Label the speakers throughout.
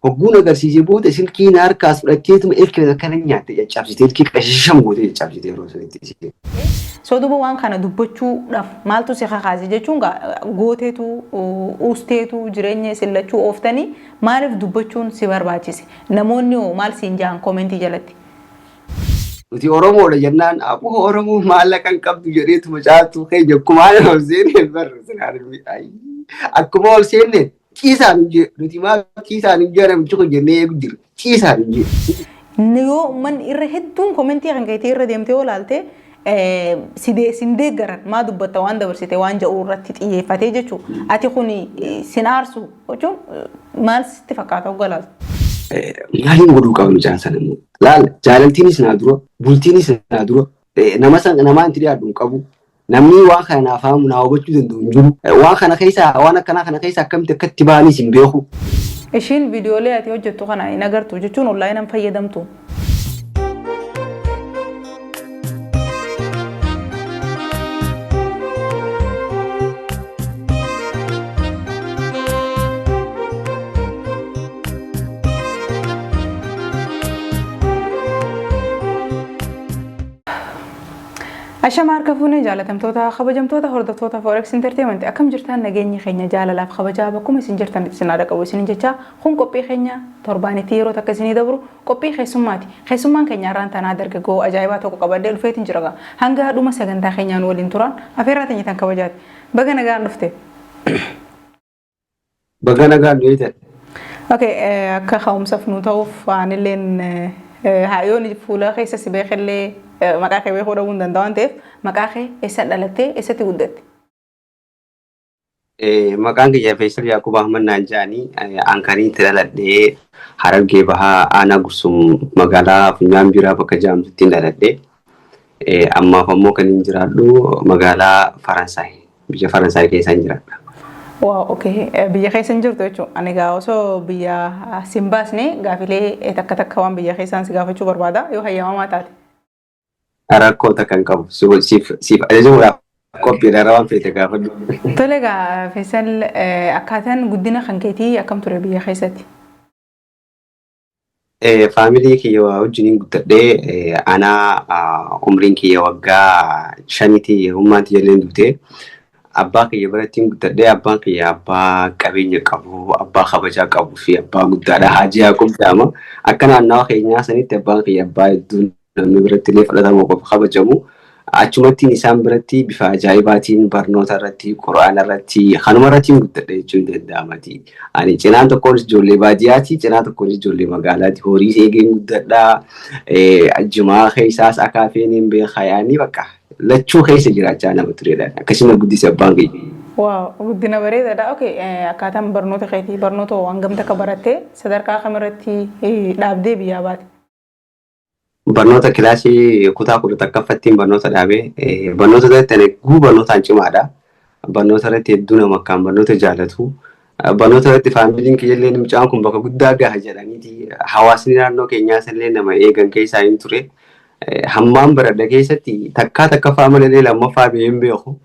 Speaker 1: هجونا قرسي بود إسن كي نار كاس ركيت ما إلك كان يعطي شابجتي إلك كششم بود شابجتي روسنتي
Speaker 2: Soduba waan kana dubbachuudhaaf maaltu si kakaase jechuun gooteetu uusteetu jireenya sillachuu ooftanii maaliif dubbachuun si barbaachise namoonni maal siin jaan koomentii jalatti.
Speaker 1: Nuti Oromoodha jennaan aboo Oromoo maallaqa qabdu jedheetu macaatu keenya akkuma ol seenee barreessan akkuma ol seenee ciisaan nuti maal ciisaan hin jedhamu tokko jennee eegu jira ciisaan hin jedhu.
Speaker 2: Yoo man irra hedduun koomentii kan keetii irra deemtee olaalte sindee garan maa dubbatta waan dabarsite waan ja'uu irratti xiyyeeffatee jechuudha. Ati kun sin aarsu jechuun maal sitti fakkaata ogalaatu?
Speaker 1: Maaliin godhuu qabnu jaansan immoo laal jaalaltiinis naa dura bultiinis naa dura namaan itti dhiyaatu hin qabu namni waan kana naaf haamu naa hubachuu danda'u hin jiru waan kana keessaa waan akkanaa kana keessaa akkamitti akkatti ba'anis hin beeku.
Speaker 2: Ishiin viidiyoolee ati hojjettu kana hin agartu jechuun onlaayinaan fayyadamtu. Ashama harka fuunee jaalatamtoota kabajamtoota hordoftoota Forex Entertainment akkam jirtan nageenyi keenya jaalalaaf kabajaa bakkuma isin jirtan isin haadha qabu isin jecha kun qophii keenya torbaanitti yeroo takka isinii dabru qophii keessummaati. Keessummaan keenya irraan tanaa dargaggoo ajaa'ibaa tokko qabadee dhufeetiin jira hanga dhuma sagantaa keenyaan waliin turan afeerraa teenya tan kabajaati. Baga nagaan dhufte.
Speaker 1: Baga nagaan dhufte.
Speaker 2: Okay, akka ka'umsaaf nu ta'uuf waanilleen haayoon fuula keessa si beekallee maqaa kee beekuu dhabuun danda'an ta'eef maqaa kee eessa dhalattee eessatti guddatte?
Speaker 1: Maqaan kiyya Faisal Yaaqub Ahmad Naanjaanii Ankariitti dhaladhee Harargee Bahaa Aanaa Gursum magaalaa Funyaan Biraa bakka jedhamtutti dhaladhee ammaaf ammoo kan hin jiraadhu magaalaa Faransaay biyya Faransaay keessa jiraadha.
Speaker 2: Wow, okay. Biyya keessa jirtu jechuun ani gaa osoo biyya sin baasne gaafilee takka takka waan biyya keessaan si gaafachuu barbaada yoo hayyamamaa taate.
Speaker 1: Rakkoota kan qabu siif ajajamuudhaaf qophiidhaan waan feete gaafadhu.
Speaker 2: Tole gaa Faisal akkaataan guddina kan keetii akkam ture biyya keessatti?
Speaker 1: Faamilii kiyya wajjiniin guddadhee anaa umriin kiyya waggaa 5 hummaatti jalleen duutee abbaa kiyya birattiin guddadhee abbaan kiyya abbaa qabeenya qabu abbaa kabajaa qabu fi abbaa guddaadha Haajii Yaaqub jedhama. Akka naannawaa keenyaa sanitti abbaan kiyya abbaa hedduun namni biratti illee fudhatamu qofa kabajamu. Achumattiin isaan biratti bifa ajaa'ibaatiin barnoota irratti Qura'aana irratti kanuma irratti guddadhe jechuun danda'amati. Ani cinaan tokkoon ijoollee baadiyyaati cinaa tokkoon ijoollee magaalaati horii eegeen guddadhaa jimaa keessaas akaafeen hin beekayaanii bakka lachuu keessa jiraachaa nama turedha. Akkasuma guddise abbaan kiyya.
Speaker 2: Wow, guddina bareedaadha. Okay, akkaataan barnoota keetii barnoota hangam takka barattee sadarkaa kamirratti dhaabdee biyyaa baate?
Speaker 1: Barnoota kilaasii kutaa 10ffatti barnoota dhaabee barnoota irratti barnootaan cimaadha. Barnoota irratti hedduu nama akkaan barnoota jaalatu. Barnoota irratti faamiliin kiyyallee mucaan kun bakka guddaa gaha jedhaniiti hawaasni naannoo keenyaas illee nama eegan keessaa hin ture. Hammaan baradha keessatti takka faamilee lammaffaa ba'een beeku.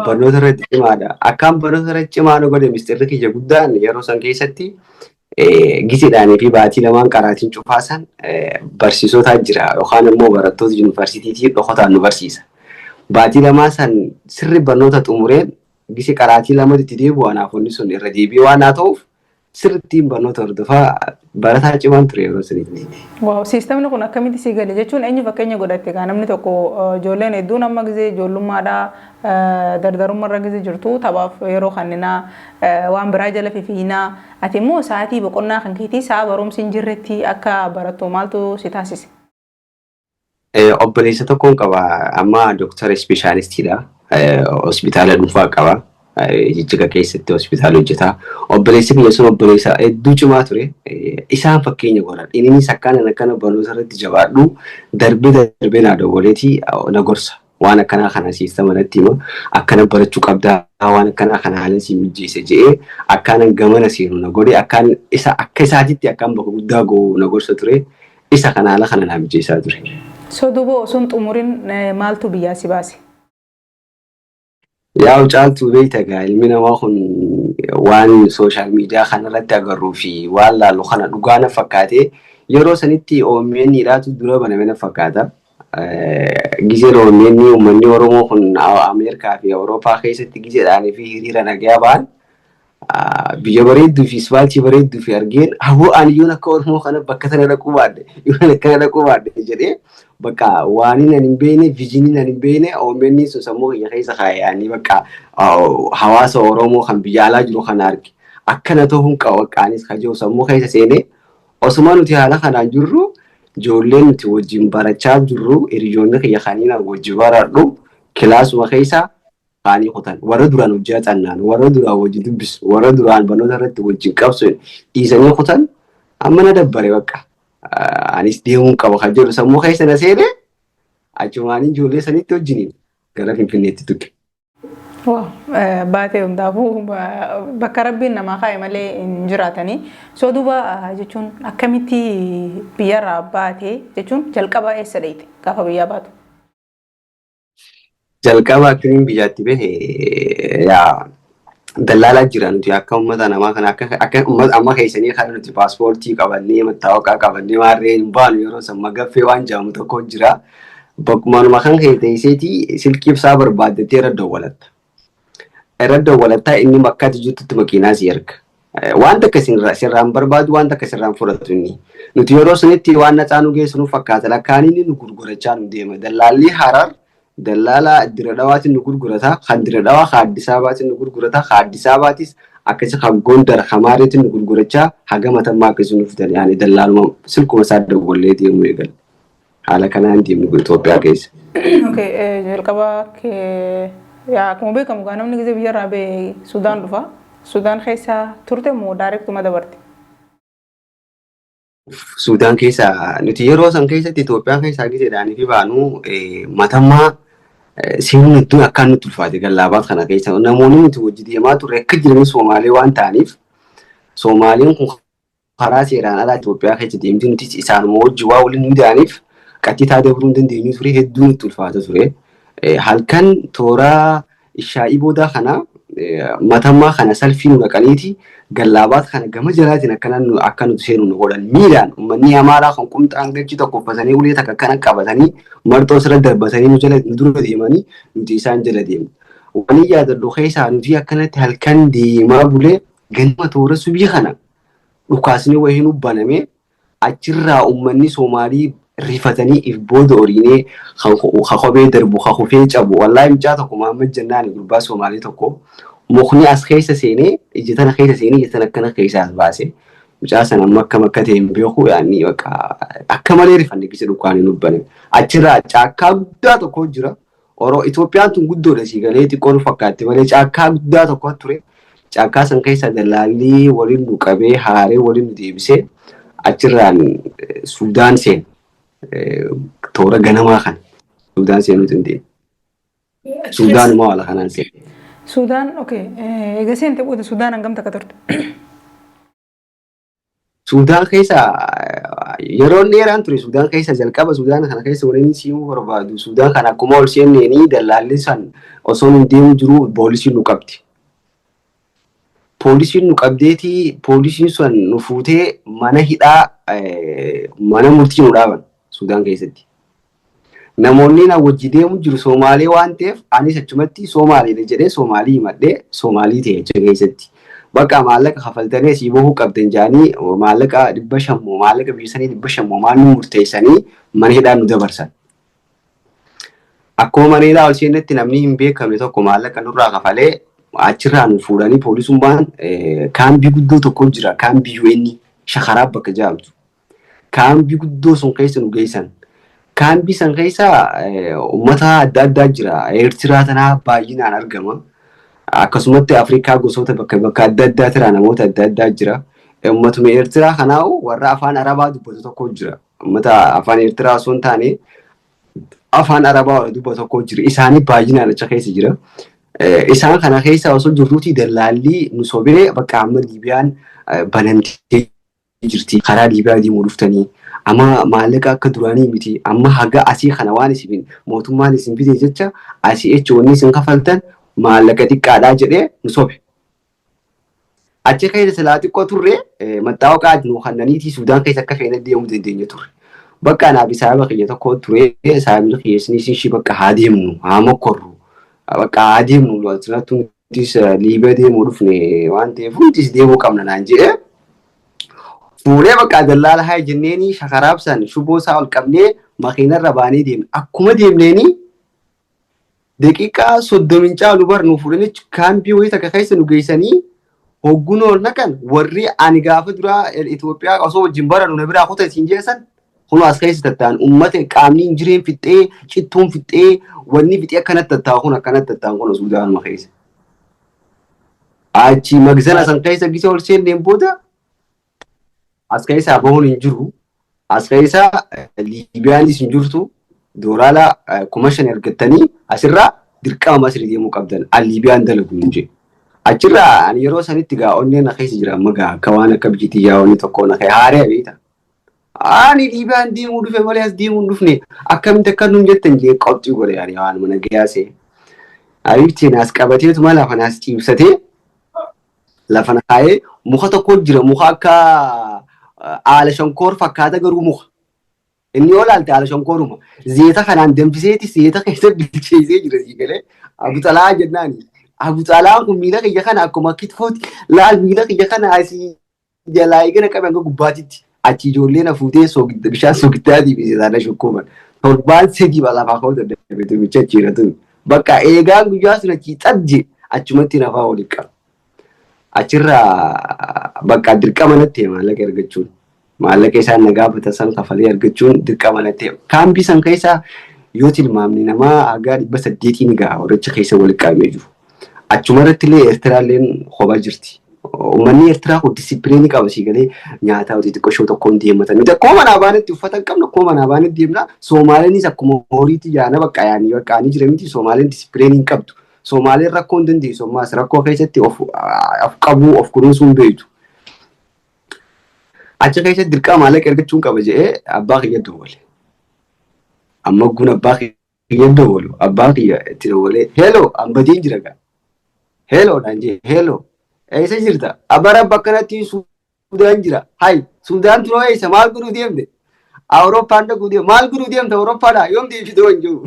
Speaker 1: Barnoota irratti cimaadha. Akkaan barnoota irratti cimaadha godhe mistirri kiyya guddaan yeroo san keessatti gisiidhaanii fi baatii lamaan qaraatiin cufaasan barsiisotaa jira yookaan immoo barattoota yuunivarsiitiitii dhokotaan nu barsiisa. Baatii lamaa san sirri barnoota xumureen gisi qaraatii lamatti deebi'u anaafonni sun irra deebi'ee waan haa ta'uuf sirrittiin barnoota hordofaa barataa cimaan ture yeroo sanitti.
Speaker 2: Wow, siistemni kun akkamitti si gale jechuun eenyu fakkeenya godhatte gaa namni tokko ijoolleen hedduun amma gisee ijoollummaadhaa dardarummaarra gisee jirtu taphaaf yeroo kanninaa waan biraa jala fifiinaa ati immoo sa'aatii boqonnaa kan keetii sa'a barumsi hin jirretti akka barattu maaltu si taasise?
Speaker 1: Obboleessa tokkoon qaba amma doktara ispeeshaalistiidha. Hospitaala dhuunfaa qaba. Jijjiga keessatti hospitaala hojjetaa. Obboleessi kiyya sun obboleessa hedduu cimaa ture. Isaan fakkeenya godhan. Innis akkana barnoota irratti jabaadhu darbee naa dawwaleetii na gorsa. Waan akkanaa kana siistama natti hima. Akkana barachuu qabdaa waan akkanaa kana haala si mijeesse jedhee akkaanan gamana seenu na godhe akka isaatitti akkaan bakka guddaa ga'u na gorsa ture. Isa kana haala kana na mijeessaa ture.
Speaker 2: So duuba sun xumuriin maaltu biyyaa si baase?
Speaker 1: Yaa caaltuu beektaa ilmi namaa kun waan social media kanarratti agarruu fi waan laallu kana dhugaa na fakkaate yeroo sanitti OMN dhaatu dura baname na fakkaata. Gizeen OMN uummanni Oromoo kun Ameerikaa fi Awurooppaa keessatti gizeedhaanii fi hiriira nagaa ba'an biyya bareedduu fi ispaaltii bareedduu fi argeen hawwa ani yoon akka Oromoo kana bakka sana dhaquu baadde yoon akkana dhaquu baadde jedhee bakka waan ani hin beekne viijiniin ani hin beekne OMN sun sammuu kiyya keessa kaayanii bakka hawaasa Oromoo kan biyya alaa jiru kana arge akkana ta'uun qaqqaanis kajoo sammuu keessa seenee osuma nuti haala kanaan jirru ijoolleen nuti wajjin barachaa jirru hiriyoonni kiyya kaniin wajjin baradhu kilaasuma keessa kaanii kutan warra duraan hojjetannaan warra duraan wajjin dubbisu warra duraan barnoota irratti wajjin qabsu dhiisanii kutan amma na dabbare bakka anis deemuun qaba kan jedhu sammuu keessa na seene achumaan ijoollee sanitti wajjiniin gara Finfinneetti tuqe.
Speaker 2: Baatee hundaafuu bakka rabbiin namaa kaa'e malee hin jiraatanii. So duuba jechuun akkamitti biyyarraa baatee jechuun jalqaba eessa dheeyte gaafa biyyaa baatu?
Speaker 1: Jalqaba akkamiin biyyaatti bahe dallaalaa jira nuti akka uummata namaa kana akka uummata amma keessanii kan nuti paaspoortii qabannee mattaawaqaa qabannee maarree hin baanu yeroo san magaffee waan jedhamu tokko jira. Bakkumanuma kan keesseetii silkii ibsaa barbaaddatee irra dawwalatta. Irra dawwalattaa inni bakkaatti jirtutti makiinaa si erga. Wanta akka sirraan barbaadu wanta akka sirraan fudhatu inni. Nuti yeroo sunitti waan nacaanu geessu nu fakkaata lakkaaniin nu gurgurachaa nu deema. Dallaalli Harar dallala Dirree Dhawaatiin nu gurgurata. Kan Dirree Dhawaa Addis Ababaatiin nu gurgurata. Addis Ababaatis akkasii kan Gondar Hamaariitiin nu gurgurachaa haga matammaa akkasii nu fidan yaani dallaaluma silkuma isaa dawwallee deemuu eegala. Haala kanaan deemnu Itoophiyaa keessa.
Speaker 2: Jalqaba akkuma beekamu gaa namni gisee biyyarraa ba'e Sudaan dhufa. Sudaan keessa turte moo daayirektuma dabarte?
Speaker 1: Sudaan keessa nuti yeroo san keessatti Itoophiyaa keessaa giseedhaanii fi baanu matammaa seenuun hedduun akkaan nutti ulfaate gallaabaat kana keessa namoonni nuti wajji deemaa turre akka jiran Somaalee waan ta'aniif Somaaliin kun karaa seeraan alaa Itoophiyaa keessa deemti nuti isaanuma wajji waa waliin hin ta'aniif qaxxiitaa dabruu hin dandeenyu ture hedduu nutti ulfaata ture. Halkan toora ishaa'ii boodaa kana matammaa kana salphii nu dhaqaniiti gallaabaat kana gama jalaatiin akka nuti seenu nu godhan miidhaan uummanni Amaaraa kan qumxaan gachi tokko uffatanii ulee takka akkana qabatanii marxoo sirra darbatanii nu dura deemanii nuti isaan jala deemu. Waan yaadadhu keessaa nuti akkanatti halkan deemaa bulee ganama toora subii kana dhukaasni wayii nu baname achirraa uummanni Somaalii rifatanii if booda oriinee kophee darbu kufee cabu wallahi mucaa tokko Muhammad Jannaan gurbaa Somaalii tokko mukni as keessa seenee ijjatana keessa seenee ijjatana akkana keessa as baase mucaa sana amma akkam akka ta'e hin beeku yaani akka malee rifanne gise dhukaanii nu baname achirraa caakkaa guddaa tokko jira Itoophiyaan tun guddoodha siigalee xiqqoo nu fakkaatti malee caakkaa guddaa tokko ture caakkaa san keessa dallaalli waliin nu qabee haaree waliin nu deebisee achirraan Sudaan seene. Toora ganamaa kan Sudaan seenuu dandeenye. Sudaan immoo haala kanaan seene.
Speaker 2: Sudaan egaa seente booda Sudaan hangam takka turte?
Speaker 1: Sudaan keessa yeroo dheeraan ture Sudaan keessa jalqaba Sudaan kana keessa waliin siimuu barbaadu. Sudaan kana akkuma ol seenneenii dallaalli san osoo hin deemu jiru poolisiin nu qabdi. Poolisiin nu qabdeeti poolisiin sun nu fuutee mana hidhaa mana murtii nu dhaaban. Sudaan keessatti. Namoonni na wajji deemu jiru Somaalee waan ta'eef anis achumatti Somaaliidha jedhee Somaalii himadhee Somaalii ta'e jecha keessatti. Bakka maallaqa kafaltanii asii bahuu qabdan jaanii maallaqa 500 maallaqa biisanii 500 maal nu murteessanii mana hidhaa nu dabarsan. Akkuma mana hidhaa ol seennetti namni hin beekamne tokko maallaqa nurraa kafalee achirraa nu fuudhanii poolisummaan kaambii guddoo tokko jira kaambii UN Shakaraab bakka jedhamtu. Kaambii guddoo sun keessa nu geessan. Kaambii san keessa uummata adda addaa jira. Eertiraa tanaa baay'inaan argama. Akkasumatti Afrikaa gosoota bakka adda addaa jira namoota adda addaa jira. Uummatuma Eertiraa kanaa warra afaan Arabaa dubbatu tokko jira. Uummata afaan Eertiraa osoo hin taane afaan Arabaa warra dubbatu tokko jira. Isaanii baay'inaan achi keessa jira. Isaan kana keessa osoo jirruuti dallaalli nu sobee bakka amma Liibiyaan banamtee jirti karaa Liibiyaa deemuu dhuftanii amma maallaqa akka duraanii miti amma haga asii kana waan isin mootummaan isin bite jecha asii jechuun isin kafaltan maallaqa xiqqaadhaa jedhee nu sobe. achi keessa silaa xiqqoo turre maxxaawa qaadnu kannaniitii Suudaan keessa akka feene deemuu dandeenya turre. Bakka anaaf saaba kiyya tokko ture saabni kiyyesnis ishii bakka haa deemnu haa mokkorru bakka haa deemnu wanti nutis Liibiyaa deemuu dhufne waan ta'eef hundis deemuu qabna naan jedhee fuudhee bakka dallaala haa jenneeni shakaraabsan shuboo isaa ol qabnee makiinarra baanee deemne akkuma deemneeni daqiiqaa 30 caalu bar nu fuudhanii kaampii wayii takka keessa nu geessanii hogguun ol naqan warri ani gaafa duraa Itoophiyaa osoo wajjin baranu na biraa kutaa isin jeessan kun as keessa tattaan uummata qaamni injireen fixee cittuun fixee wanni fixee akkanatti tattaa kun akkanatti tattaan kun Suudaan ma keessa. Achi magzana san keessa gisa ol seenneen booda as keessa bahuun hin jiru. As keessa Liibiyaanis hin jirtu. Doolaara 5,000 argattanii asirraa dirqama Masrii deemuu qabdan. Liibiyaan dalagu hin jee. Achirraa ani yeroo sanitti gaa onneen na keessa jira magaa akka waan akka bijitii yaa'onni tokko na kee haaree beekta. Ani Liibiyaan deemuu dhufe malee as deemuu hin dhufne akkamitti akka nuun jettan jee qophii godhe yaani waan mana gayaasee. Ariiftiin as qabateetu mala lafa naas ciibsatee lafa na kaayee muka tokko jira muka akka aala shankoor fakkaata garuu muka. Inni yoo ilaalte haala shonkooruma zeeta kanaan danfiseeti zeeta keessa bilcheessee jira sii galee abuxalaa jennaani. Abuxalaan kun miila kiyya kana akkuma kitfooti laal miila kiyya kana asii jalaa eegana qabe hanga gubbaatitti achi ijoolleen hafuutee bishaan soogiddaatiif isaadha shukkuuman. Torbaan 3 balafaa ka'uu dadhabee micha achiiratu. Bakka eegaan guyyaa sun achi xajje achumatti nafaa waliin qaba. Achirraa bakka dirqama natti maallaqa argachuun. Maallaqa isaan na gaafatan san kafalee argachuun dirqama natti. Kaampii san keessa yoo tilmaamne namaa haga 800 ga'a horicha keessa waliin qabamee jiru. Achuma irratti illee Eertiraalleen kophaa jirti. Uummanni Eertiraa kun disipiliinii qaba sii galee nyaataa hojii xiqqoo tokkoon deematan. Nuti akkuma manaa baanitti uffata hin qabnu akkuma manaa baanitti deemna. Soomaaleenis akkuma horiitti yaana bakka yaanii bakka jira miti Soomaaleen disipiliinii hin qabdu. Soomaaleen rakkoo hin dandeessu ammaas rakkoo keessatti of qabuu of kunuunsuu hin beektu. Achi keessatti dirqama maallaqa argachuun qaba jedhee abbaa kiyya dawwale. Amma gun abbaa kiyya dawwalu abbaa kiyya itti dawwalee hello ambadiin jira gaa. Hello nanje hello eessa jirta abara bakka natti Suudaan jira hay Suudaan turoo eessa maal guduu deemte Awurooppaan dhaquu deemte maal guduu deemte Awurooppaadha yoom deebitoo hin jiru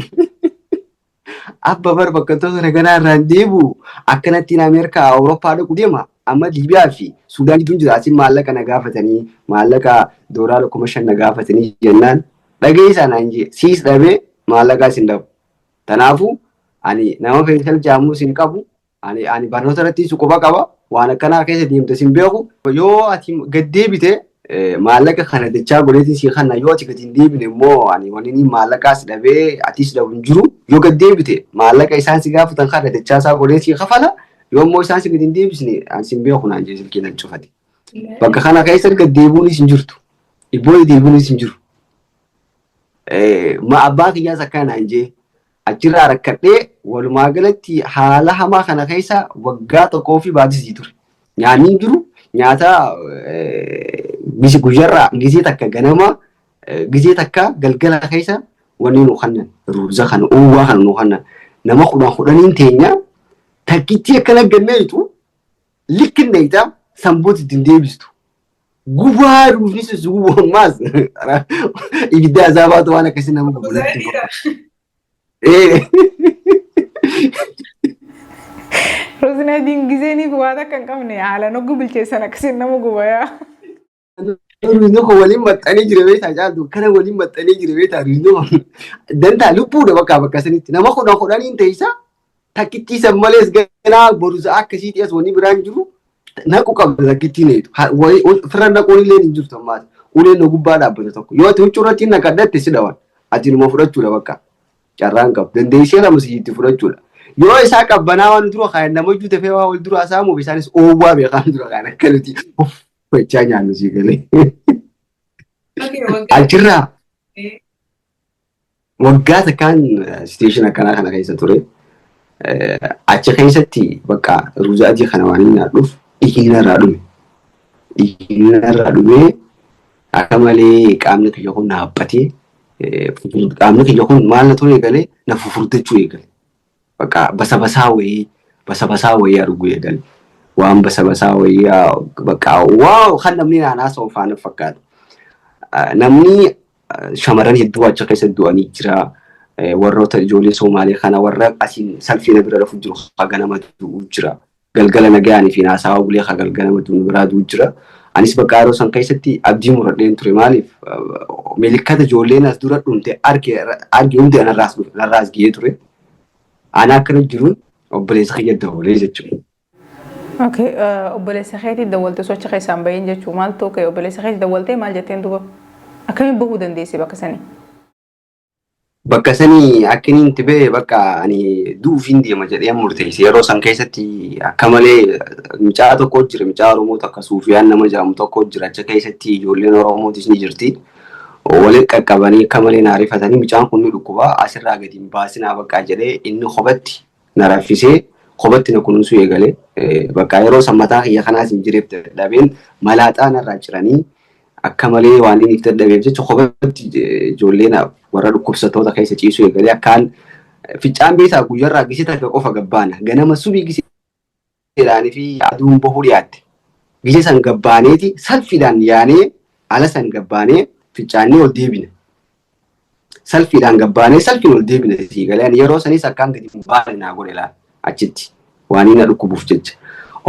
Speaker 1: abba bar bakka tokko naganaa irraan deebu akkanattiin Ameerikaa Awurooppaa dhaquu deema amma Liibiyaa fi Suudaan gidduun jira asin maallaqa na gaafatanii maallaqa doolaara 5,000 na gaafatanii jennaan dhageessaa nanje siis dhabee maallaqaa isin dhabu tanaafuu ani nama feesal jaamuu isin qabu ani barnoota irratti suquba qaba waan akkanaa keessa deemte sin beeku yoo ati gad deebite maallaqa kana dachaa godheetiin si kanna yoo ati gad hin deebine immoo ani wanni maallaqaas dhabee atis dhabu hin jiru yoo gad deebite maallaqa isaan si gaafatan kana dachaa isaa godhee si kafala yoo immoo isaan si gad hin deebisne ani sin beeku naan jee silkii nan cufate bakka kana keessa gad deebuunis hin jirtu ibboo deebuunis hin jiru ma abbaa kiyyaas akkana naan jee achirraa rakkadhee walumaa galatti haala hamaa kana keessa waggaa tokkoo fi baatisii ture. Nyaanni hin jiru nyaata guyyaarraa gisee takka ganama gisee takka galgala keessa wanni nu kannan ruuza kana uwwaa kana nu kannan nama 10 teenya takkitti akkana ganneetu likkinneeta sambooti ittiin deebistu. Gubaa ruufnis gubaa maas ibidda azaabaatu waan akkasii nama gubulatti.
Speaker 2: Rosnadiin giseenii waan akka hin qabne haala noggu bilcheessan akkasiin nama gubayaa.
Speaker 1: Riiznoo kan waliin maxxanee jira beektaa jaalatu kana waliin maxxanee jira beektaa riiznoo dantaa lubbuudha bakka sanitti nama 10 teessa takkitti san malees ganaa borusa akkasiitti as wanni biraan jiru naqu qabda takkittiin eetu firra naquun illee hin jirtu ammaas uleen no gubbaa dhaabbata tokko yoo ati huccuu irratti naqadhatte si dhawan ati numa fudhachuudha bakka. Carraan qabu dandeessee lama si'iitti fudhachuudha. Yoo isaa qabbanaa waan dura kan nama iyyuu tafee waa wal dura saamu isaanis oowwaa beekaan dura kan akka nuti uffachaa nyaannu sii galee. Achirraa waggaa takkaan siteeshin akkanaa kana keessa ture. Achi keessatti bakka ruuza adii kana waan hin nyaadhuuf dhiiginarraa dhume. Dhiiginarraa dhumee akka malee qaamni kiyya kun na haphatee qaamni kiyya kun maal na ture eegalee na fufurtachuu eegale. Bakka basa basaa wayii arguu eegale. waan basa wayyaa bakka waaw kan namni naannaa soofaan fakkaatu. Namni shamarran hedduu achi keessa du'anii jira. Warroota ijoollee Somaalee kana warra asiin salphina bira dhufu jiru ganama du'u jira. Galgala nagaanii fi naasaawaa bulee galgala du'u biraa du'u jira. Anis bakka yeroo san keessatti abdii muradheen ture maaliif milikkata ijoolleen as dura dhumte arge hundi narraas gihee ture. Ana akkana jiruun obboleessa kiyya dabalee jechuudha.
Speaker 2: Okay, obboleessa keetii dawwalte socha keessaan bahin jechuun maal ta'u obboleessa keetii dawwaltee maal jetteen duuba akkamiin bahuu dandeesse bakka sanii?
Speaker 1: Bakka sanii akkiniin tibee bakka ani duufiin deema jedhee murteesse yeroo san keessatti akka malee mucaa tokko jira mucaa Oromoo takka Suufiyaan nama jedhamu tokko jira achi keessatti ijoolleen Oromootis ni jirti. Waliin qaqqabanii akka malee na rifatanii mucaan kun ni dhukkuba asirraa gadi hin baasinaa bakka jedhee inni kophatti na raffisee kophatti na kunuunsuu eegale bakka yeroo san mataa kiyya kanaas hin jireef dadhabeen malaaxaa narraa jiranii akka malee waan inni itti dadhabeef jecha kophatti ijoolleen warra dhukkubsattoota keessa ciisuu eegalee akkaan ficcaan beesaa guyyarraa gisee takka qofa gabbaana ganama subii giseedhaanii fi aduun bahuu dhiyaatte gisee san gabbaaneeti salphiidhaan yaanee ala san gabbaanee ficcaannee ol deebina. Salphiidhaan gabbaanee salphiin ol deebina sii galee yeroo sanis akkaan gadi hin baane naa godhe laala achitti waan inni dhukkubuuf jecha.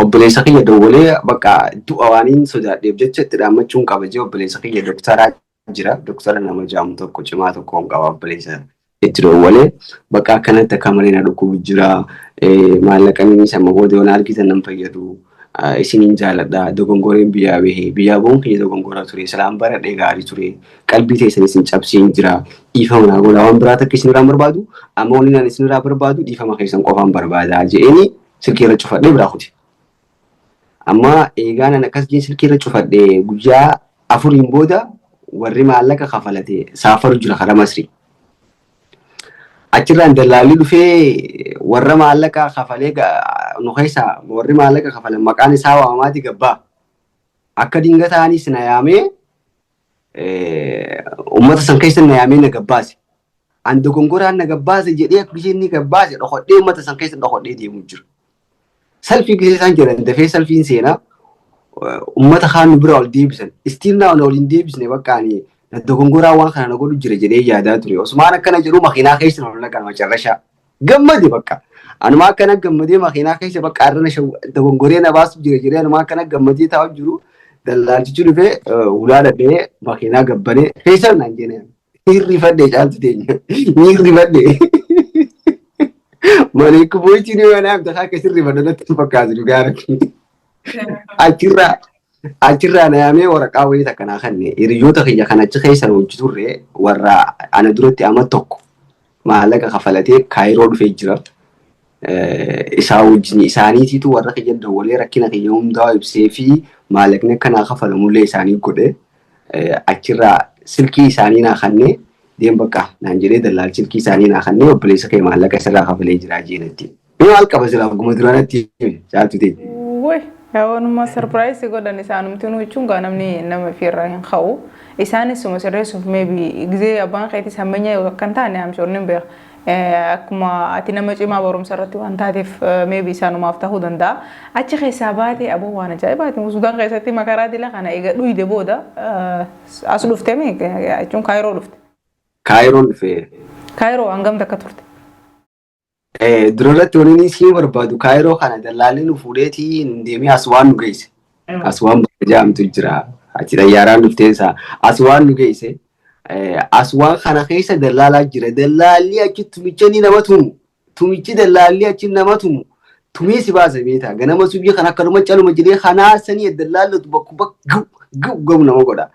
Speaker 1: Obboleessa kiyya dawwalee bakka du'a waan hin sodaadheef jecha itti dhaammachuun qaba jee obboleessa kiyya doktara jira. Doktara nama jedhamu tokko cimaa tokko hin qaba obboleessa itti dawwalee bakka akkanatti akka malee na dhukkubu jira. Maallaqanii isa booda waan argitan nan fayyadu. Isiniin jaaladha dogongoreen biyyaa bahee biyyaa boon kiyya dogongora ture salaan baradhee gaarii ture qalbii teessan isin cabsiin jira dhiifama naa godha waan biraa takka isinirraa barbaadu amma wanni naan isinirraa barbaadu dhiifama keessan qofaan barbaadaa je'eeni silkiirra cufadhee biraa kuti. Amma eegaan an akkas jee silkiirra cufadhee guyyaa afuriin booda warri maallaqa kafalate saafaru jira karaa Masrii. Achirraan dallaalli dhufee warra maallaqa kafalee nu keessa warri maallaqa kafalan maqaan isaa waamaati gabbaa akka dinga ta'anis na yaamee ummata san keessa na yaamee na gabbaase an dogongoraan na gabbaase jedhee akka isheen ni gabbaase dhokodhee ummata san keessa dhokodhee deemu jira. Salfii gisee isaan jedhan dafee salfiin seenaa ummata kaan nu bira ol deebisan istiilnaa ol hin deebisne bakka ani dogongoraa waan kana na godhu jira jedhee yaadaa ture. Osmaan akkana jedhu makiinaa keessa na lolaqan macarrashaa gammade bakka. Anuma akkana gammadee makiinaa keessa bakka arrana dogongoree na baasu jira jedhee anuma akkana gammadee taa'u jiru dallaalchichi dhufee ulaa dhadhee makiinaa gabbanee keessa naan jennee hirrifadhee caaltu teenya hirrifadhee malee kuboichi ni waan amta akka hirrifadhee natti fakkaatu gaara achirraa na yaamee waraqaa wayii takka naa kanne hiriyoota kiyya kan achi keessa hojii turre warra ana duratti amma tokko maallaqa kafalatee kaayiroo dhufee jira. Isaa wajjin isaaniitiitu warra kiyya dawwalee rakkina kiyya hundaa ibsee fi maallaqni akka naa kafalamullee isaanii godhe achirraa silkii isaanii naa kannee deem bakka naan jedhee dallaalchi silkii isaanii naa kannee obboleessa kee maallaqa isarraa kafalee jira jeenatti. Maal qaba silaaf guma duranatti caaltu ta'e.
Speaker 2: Yaawwanuma sarpiraayisii godhan isaanumti nuuchuun gaa namni nama firraa hin qabu. Isaanis suma sirreessuuf meebii gizee abbaan keetis hammanya yoo akkan taane amshoonni hin beeku. Akkuma ati nama cimaa barumsa irratti waan taateef meebii isaanumaaf ta'uu danda'a. Achi keessaa baatee aboo waan ajaa'ibaati. Sudaan keessatti makaraa dila kana egaa dhuyde booda as dhufte mee jechuun kaayiroo dhufte.
Speaker 1: Kaayiroon dhufee.
Speaker 2: Kaayiroo hangam takka turte?
Speaker 1: Durarratti wani ni siin barbaadu kaayiroo kana dallaalli nu fuudheetii deemee Aswaan nu geesse. Aswaan bakka jedhamtu jira. Achi xayyaaraan dhufteensa Aswaan nu geesse. Aswaan kana keessa dallaalaa jira. Dallaalli achi tumicha ni nama tumu. Tumichi dallaalli achi nama tumu. Tumee si baasa beeta. Ganama subii kan akkanuma caluma jedhee kanaa sanii dallaallatu bakka gabu nama godha.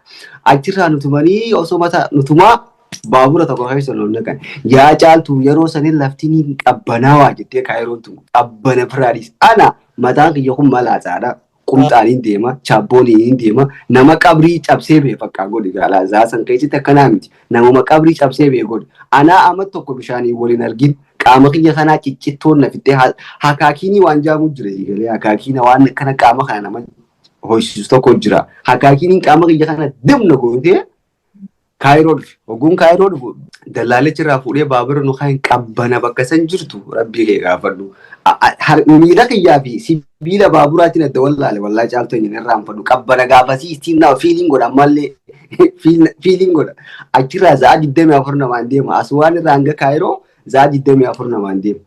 Speaker 1: Achirraa nutumanii osoo mata nutumaa baabura tokko keessa lolna kan yaa caaltu yeroo sanin laftiin qabbanaawaa jettee kaayiroon tun qabbana firaadis ana mataan kiyya kun malaasaadha qumxaaniin deema chaabbooniin deema nama qabrii cabsee bee fakkaa godhi gaalaa zaasan keessatti akkanaa miti namuma qabrii cabsee bee godhi anaa amma tokko bishaanii waliin argin qaama kiyya kanaa ciccittoon nafittee hakaakiinii waan jaamu jira galee hakaakiina waan kana qaama kana nama hoysiisu tokko jira hakaakiiniin qaama kiyya kana dimna gootee Kaayiroo dhufe. Ogguun Kaayiroo dhufu dallaalichi irraa fuudhee baabura nu kan qabbana bakka san jirtu rabbii kee gaafadhu. Miila kiyyaa fi sibiila baaburaatiin adda wallaale wallaa caaltu hin irraanfadhu. Qabbana gaafasii ittiin naa fiiliin godha ammallee fiiliin godha. Achirraa za'a 24 namaan deema. Aswaan irraa hanga Kaayiroo za'a 24 namaan deema.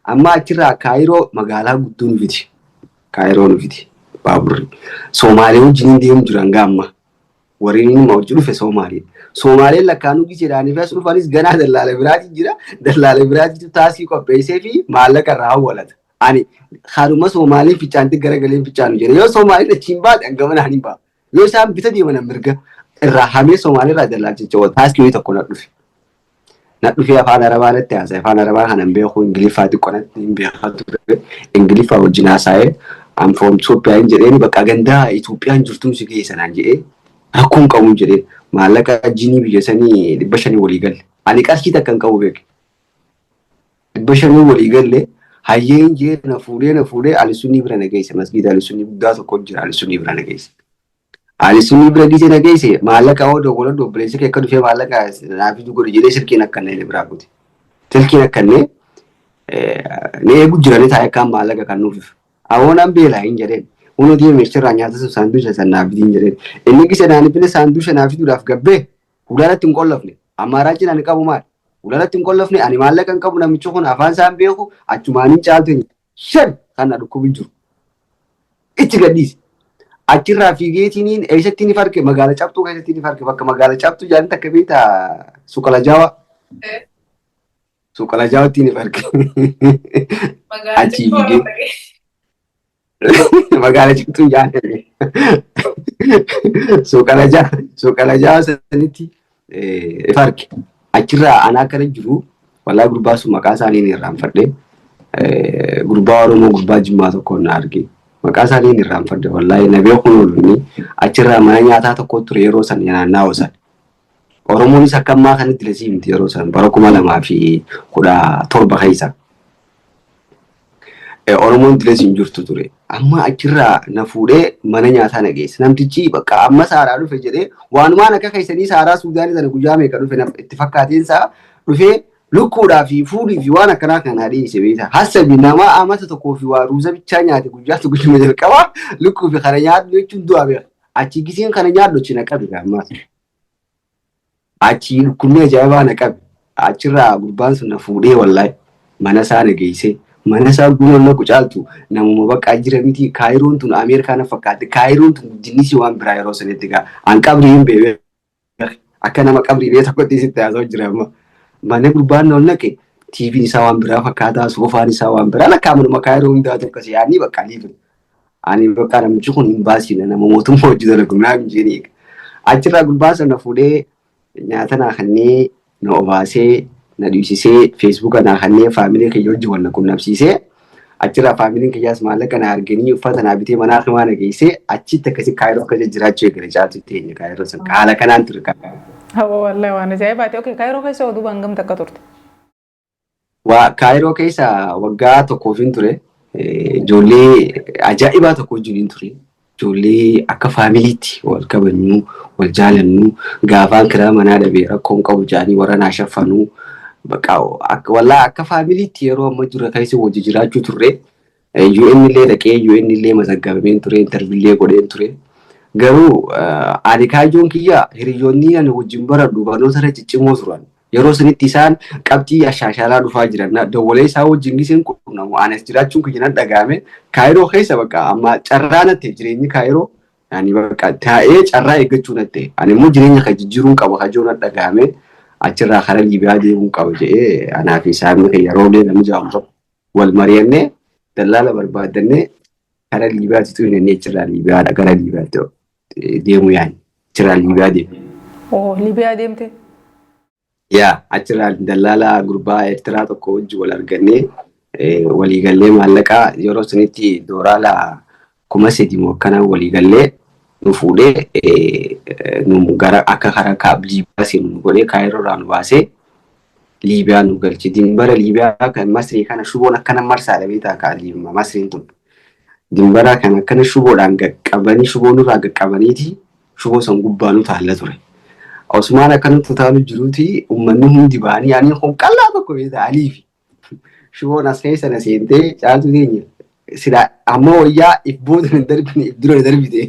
Speaker 1: Amma achirraa Kaayiroo magaalaa guddoo nu fiti. Kaayiroo nu fiti baaburri. Somaalee wajjin deemu jiran gaamma. Warreen inni wajjin dhufe Somaalee. Somaaleen lakkaanuu giseedhaanii fi as dhufanis ganaa dallaala biraati jira. Dallaala biraatitu taasii qopheessee fi maallaqa irraa hawwalata. Ani haruma Somaaleen fichaanti garagalee fichaanu jira. Yoo Somaaleen achiin baate hangama naan hin ba'a. Yoo isaan bita deeman mirga irraa hamee Somaalee irraa dallaalchicha wal taasii tokko na dhufe. Na dhufee afaan Arabaa natti haasa'e. Afaan Arabaa kana hin beeku Ingiliffaa xiqqoonatti hin beekatu. Ingiliffaa wajjin haasa'ee I'm from Ethiopia hin jedheen bakka gandaa Itoophiyaan jirtuun si geessanaan jedhee rakkoon qabuun jedheen. Maallaqa jinii biyya sanii 500 walii galle. Ani qarshii takkan qabu beeke. 500 walii galle hayyeen jee na fuudhee Alisunii bira na geesse. Masgiida Alisunii guddaa tokko jira Alisunii bira na geesse. Alisunii bira gisee na geesse maallaqa oo dogola dobbileessa kee akka dhufee maallaqa naafitu godhe jedhee silkiin akkanne illee biraa guute. Silkiin akkanne ni eegu jiranii taa'ee akkaan maallaqa kan nuuf. Awoonaan beelaa hin jedheen. Uno deemee irraa nyaata saanduusha sanaa fidiin jedheen. Inni gisa naani bile saanduusha naa fiduudhaaf gabbee ulaalatti hin qollofne. Amaaraa cinaan qabu maal? Ulaalatti hin qollofne ani maallaqa hin qabu namichi kun afaan isaan beeku achumaaniin caaltu shan kana dhukkubin jiru. Itti gadhiise. Achirraa fiigeetiniin eessatti ni farke magaala cabtuu keessatti ni farke bakka magaala cabtuu jaalatti akka beektaa suqala jaawaa. Suqala jaawatti ni farke. Achi fiigee. Magaalaa cimtuu yaadame. Suuqala jaa sanitti farke. Achirraa anaa kana jiru walaa gurbaa sun maqaa isaanii irraanfadhe. Gurbaa Oromoo gurbaa Jimmaa tokko na arge. Maqaa isaanii irraanfadhe wallaahi na beekuun oolunni achirraa mana nyaataa tokko ture yeroo san naannoo san. Oromoonis akka ammaa kanatti lasii miti yeroo san bara 2017 keessa. Oromoon dilees hin jirtu ture. Amma achirraa na fuudhee mana nyaataa na geesse. Namtichi bakka amma saaraa dhufe jedhee waanumaan akka keessanii saaraa Suudaanii sana guyyaa meeqa dhufe itti fakkaateen isaa dhufee lukkuudhaa fi fuulii fi waan akkanaa kanaa dhiyeesse beektaa. Hassabi nama amata tokkoo fi waa ruuza bichaa nyaate guyyaatti guyyuma jalqabaa lukkuu fi kana nyaadhu jechuun du'a beeka. Achi giseen kana nyaadhu achi na qabe ammas. Achi lukkunnee ajaa'ibaa na qabe. Achirraa gurbaan sun na fuudhee wallaahi mana isaa na geesse. Mana isaa guutuu caaltu namuma bakka jira miti Kaayiroon tun Ameerikaan fakkaate Kaayiroon tun jinnisi waan biraa yeroo sanitti gaa an qabrii hin beeku akka nama qabrii bee tokkotti sitti haasa'u jira amma mana gurbaan ol naqe TV'n isaa waan biraa fakkaataa soofaan isaa waan biraa lakkaa'amuma Kaayiroo hundaa tokkos yaadni bakka liifin ani bakka namichi kun hin baasine nama mootummaa hojii dalagu naaf jedhee achirraa gurbaan sana fuudhee nyaata naa kannee na obaasee na dhiisisee Facebook na kannee faamilii kiyya wajjin wal qunnamsiisee achirraa faamiliin kiyyaas maallaqa na arganii uffata na bitee manaa himaa na geessee achitti akkasii Kaayiroo akka jiraachuu eegale caaltu teenya Kaayiroo sana haala kanaan ture kan.
Speaker 2: Wallahi waan ajaa'ibaati. Okay, Kaayiroo keessa oduu hangam takka turte?
Speaker 1: Kaayiroo keessa waggaa tokkoof ture. Ijoollee ajaa'ibaa tokko wajjin ture. Ijoollee akka faamiliitti wal kabajnu, wal jaalannu, gaafaan kiraa manaa dhabee rakkoon qabu jaanii warra naa shaffanuu. Wallaahi akka faamiliitti yeroo amma dura keessa wajji jiraachuu turre. UN illee dhaqee UN illee mazaggabameen ture, interviillee godheen ture. Garuu ani kaayyoon kiyya hiriyoonni ani wajjin baradhu barnoota irra ciccimoo turan. Yeroo sanitti isaan qabxii ashaashaalaa dhufaa jiran. Dawwalee isaa wajjin giseen quunnamu anas jiraachuun kiyya nan dhagaame. Kaayiroo keessa bakka amma carraa natti jireenyi Kaayiroo. Ani bakka taa'ee carraa eeggachuu natti. Ani immoo jireenya kan jijjiiruun qaba kajoo nan dhagaame. Achirraa karaa Liibiyaa deemuun qaba jedhee anaa fi saamni kan yeroo deemu jaamu wal mari'annee dallaala barbaadannee karaa Liibiyaatti hidhannee achirraa Liibiyaadha gara Liibiyaatti deemuu yaani achirraa Liibiyaa deemu.
Speaker 2: Oh, Liibiyaa deemte?
Speaker 1: Yaa achirraa dallaala gurbaa Eertiraa tokko wajjin wal argannee waliigallee maallaqaa yeroo sanitti doolaara 3,000 akkanaan waliigallee nu fuudhee nu gara akka karaa kaab Liibiyaa seenu godhee Kaayiroodhaa nu baasee Liibiyaa nu galche. Dimbara Liibiyaa kan Masrii kana shuboon akkana marsaadha beektaa kaaliima Masriin tun. Dimbara kan akkana shuboodhaan qaqqabanii shuboo nurraa qaqqabaniiti shuboo san gubbaa nu taalla ture. Osmaan akkanatti utaalu jiruuti uummanni hundi ba'anii ani kun qallaa tokko ta'anii fi shiboon as keessa na seentee caaltu teenya sila amma wayyaa if booda hin darbine if dura darbite.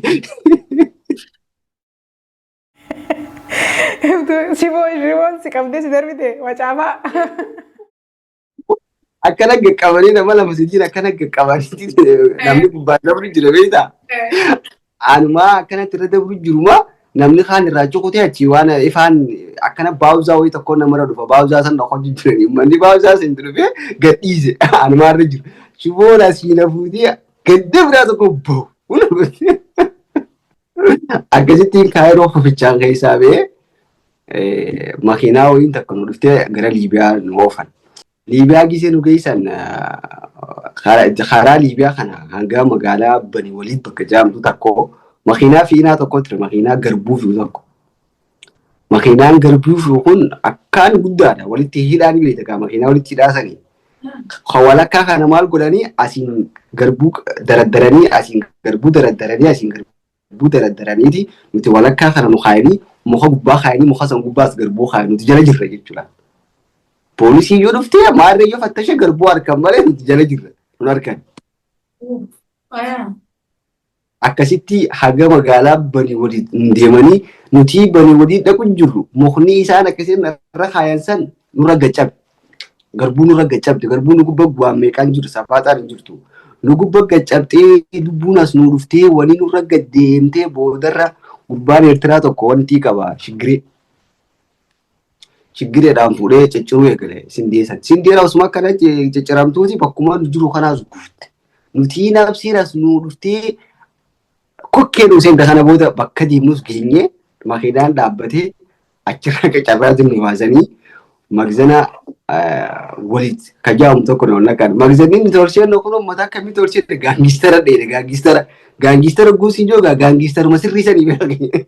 Speaker 2: Shiboon si qabdee si darbite wacaafaa.
Speaker 1: Akkana qaqqabanii nama lama sidiin akkana qaqqabanii namni gubbaa dabru jira beektaa? Anumaa akkanatti irra dabru jiruma namni kaan irraa cukutee achi waan ifaan akkana baawuzaa wayii tokkoon namarra dhufa baawuzaa san dhaqoo jiranii uummanni baawuzaa san dhufee gadhiise anumaa irra jiru. Shiboon asii na fuutee gadda biraa tokko bahu. Akkasittiin kaayiroo fofichaan keessaa ba'ee makiinaa wayiin takka nu dhuftee gara Liibiyaa nu oofan. Liibiyaa gisee nu geessan karaa Liibiyaa kana hanga magaalaa Bani Waliid bakka jedhamtu tokko makiinaa fiinaa tokko ture makiinaa garbuu fi'u tokko. Makiinaan garbuu fi'u kun akkaan guddaadha walitti hidhaan beekamaa makiinaa walitti hidhaasanii. Walakkaa kana maal godhanii asiin garbuu daraddaranii asiin garbuu daraddaranii asiin garbuu daraddaraniiti nuti walakkaa kana nu kaayanii muka gubbaa kaayanii muka san gubbaas garbuu kaayanii nuti jala jirra jechuudha. Poolisii yoo dhuftee maarree yoo fattashe garbuu harkan malee nuti jala jirra nun harkan. Akkasitti haga magaalaa Bani Waliid deemanii nuti Bani Waliid dhaqu jirru mukni isaan akkasiin irra kaayan san nurra gaccabe. Garbuu nurra gaccabde garbuu nu gubba bu'aa meeqaan jiru safaataan hin jirtu. Nu gubba gaccabdee dubbuun as nu dhuftee waliin nurra gaddeemtee boodarra gubbaan Eertiraa tokko wanti qaba shigiree. Shigireedhaan fuudhee cicciruu eegale sindeessan. Sindeera osuma akkana cicciramtuuti bakkuma jiru kanaas gufte. Nuti nabsiiras nu dhuftee kokkee nu seenga kana booda bakka deemnus geenye makiinaan dhaabbatee achirra qacarraatiin nu baasanii magzana waliit kajaamu tokko na naqan. Magzaniin torsheen kun uummata akkamii torshee gaangistara dheedha gaangistara guusin joogaa gaangistaruma sirriisanii beekne.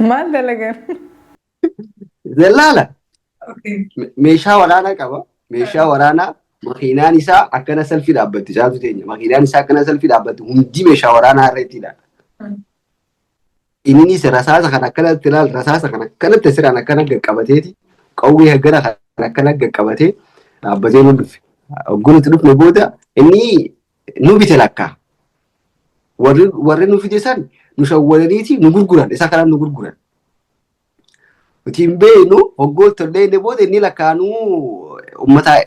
Speaker 2: Maal dalagan?
Speaker 1: Dalaala. Meeshaa waraanaa qaba. Meeshaa waraanaa makiinaan isaa akkana salfii dhaabbatti jaatu teenya. Makiinaan isaa akkana salfii dhaabbatti hundi meeshaa waraanaa irrattidha. Innis rasaasa kan akkanatti ilaal rasaasa kan akkanatti siraan akkana qaqqabateeti. Qawwee gara kan akkana qaqqabatee dhaabbatee nu dhufe. Oggunutti dhufne booda inni nu bite lakkaa. Warri nu fide san nu shawwalaniiti nu gurguran isa kanaan nu gurguran. Nutiin beenu hoggoota illee inni booda inni lakkaanuu uummata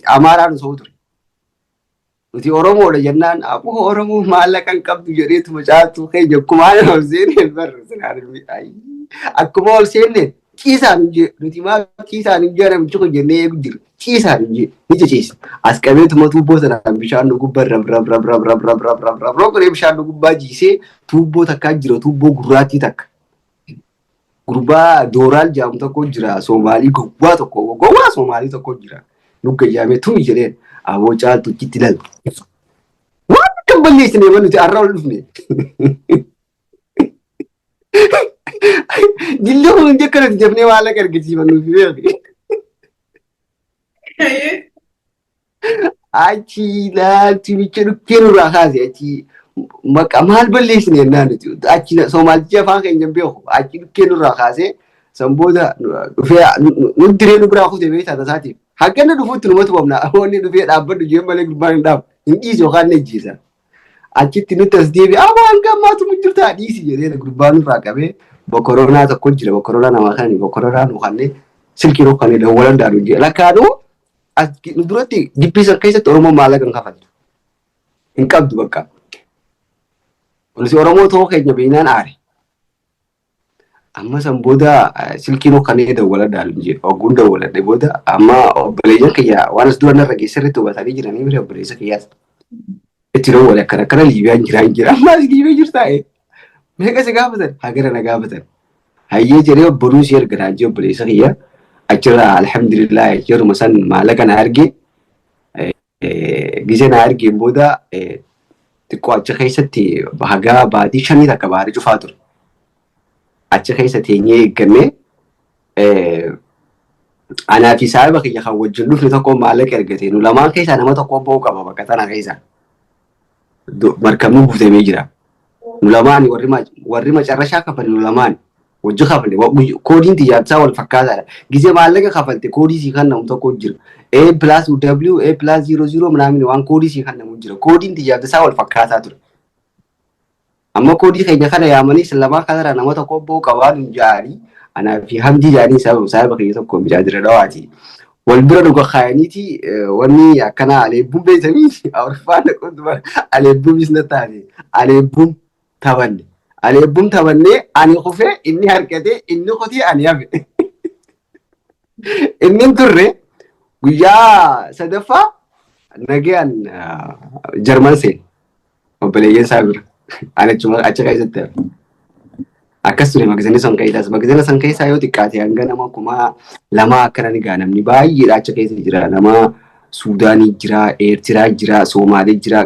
Speaker 1: Amaaraan osoo ture. Nuti Oromoodha jennaan aboo Oromoo maallaqa hin qabdu jedheetuma caatu keenya akkuma haala ol seeneen akkuma ol seeneen ciisaan hin jee nuti maa ciisaan hin jee namichi kun jennee eegu jira ciisaan hin jee ni ciciisa. As qabeetuma tuubboo sanaan bishaan nu gubbaa rab bishaan nu gubbaa jiisee tuubboo takkaa jira tuubboo gurraattii takka. Gurbaa Dooraal jedhamu tokko jira Soomaalii gowwaa Soomaalii tokko jira. Lugga jaamee tumi jedheen aboo caaltu itti ilaala. Waan akka balleessine nuti har'a ol dhufne. Dillee kun hundi akkanatti jafnee maallaqa argisiifannuuf beeku. Achi laaltu micha dhukkee nurraa kaase achi maqaa maal balleessine jennaan nuti achi Soomaalichi afaan keenya beeku achi dhukkee nurraa kaasee san booda dhufee nuti diree nu biraa kutee beektaa tasaatiif. Haggana dhufuutti numatu qabna wanni dhufee dhaabbadhu jee malee gubbaan hin dhaabu hin dhiisi yookaan ni ajjeesa. Achitti nuti as deebi'ee hanga ammaatu mu jirtaa dhiisi jedhee gurbaan nurraa qabee bokkoronaa tokko jira bokkoronaa namaa kanani bokkoronaa nu kannee silkii nu kannee dawwalan daaduu jee lakkaadhu nu duratti gibbii san keessatti Oromoo maallaqa hin kafaltu hin qabdu bakka. Nuti Oromoo ta'uu keenya beeknaan aare. Amma san booda silkii nu kannee dawwalan daaduu jee ogguun dawwaladhe booda amma obboleeyyan kiyyaa waan as dura narra geessarratti hubatanii jiranii bira obboleessa kiyyaas. Itti dawwale akkana Liibiyaan jira amma as Liibiyaan jirtaa'e. Meeqa si gaafatan? Hagara na gaafatan. Hayyee jedhee obboluu si erga jee obboleessa kiyya. Achirraa alhamdulillah yeruma san maallaqa na arge. Gisee na argeen booda xiqqoo achi keessatti hagaa baatii 5 takka baarii cufaa ture. Achi keessa teenyee eeggannee anaa fi saahiba kiyya kan wajjin dhufne tokko maallaqa ergate. Nu lamaan keessaa nama tokko ba'uu qaba bakka tana keessa. Markabni guutamee jira. Nu lamaan warri macarrashaa kafan nu lamaan Wajji kafalle koodiin tijaabsaa wal fakkaataadha. Gizee maallaqa kafalte koodii sii kan namu tokko jira. A plus W A plus 00 ምናምን waan koodii sii kan namu jira. Koodiin tijaabsaa wal fakkaataa ture. Amma koodii keenya kana yaamanii lamaa kanarraa nama tokko boo qabaan hin jaanii anaa fi hamdii jaanii sababa keenya tokko bijaa jira dhawaati. Wal bira dhuga kaayaniiti wanni akkana aleebbuun beekamii awurfaan dhaqotu bara aleebbuunis na taate aleebbuun taphanne. Aleebbuun taphannee ani kufee inni harkatee inni kutee ani hafe. Inni turre guyyaa sadaffaa nagaan Jarman seen obboleeyyan isaa bira. Ani achi keessatti hafe. Akkas ture magazine san keessas magazine san keessaa yoo xiqqaate hanga nama 2,000 akkana ni gaa namni baay'eedha achi keessa jira nama Suudaanii jira, Eertiraa jira, Soomaalee jira.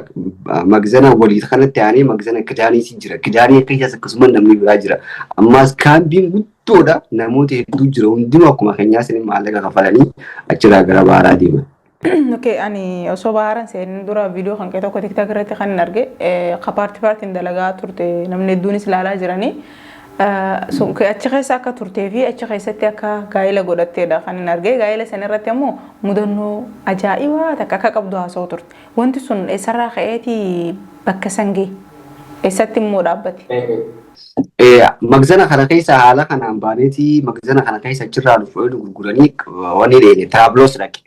Speaker 1: Magazine walii kanatti aanee magazine Kidaanii jira. Kidaanii keessas akkasuma namni biraa jira. Ammas kaambiin guddoodha namoota hedduu jira. Hundinuu akkuma keenyaas maallaqa kafalanii achirraa gara baaraa deeman.
Speaker 2: Okay, ani osoo baaran seen dura viidiyoo kan tokko TikTok irratti kan arge paartiin dalagaa turte namni hedduunis ilaalaa jiranii. Achi keessa akka turtee fi achi keessatti akka gaa'ela godhatteedha kan hin argee gaa'ela san irratti ammoo mudannoo ajaa'ibaa takka akka qabdu haasa'u turte. Wanti sun eessarraa ka'eetii bakka sangee eessatti immoo dhaabbate.
Speaker 1: Magazana kana keessa haala kanaan baaneeti magazana kana keessa achirraa dhufuu gurguranii wanni dheene tiraabloos dhaqe.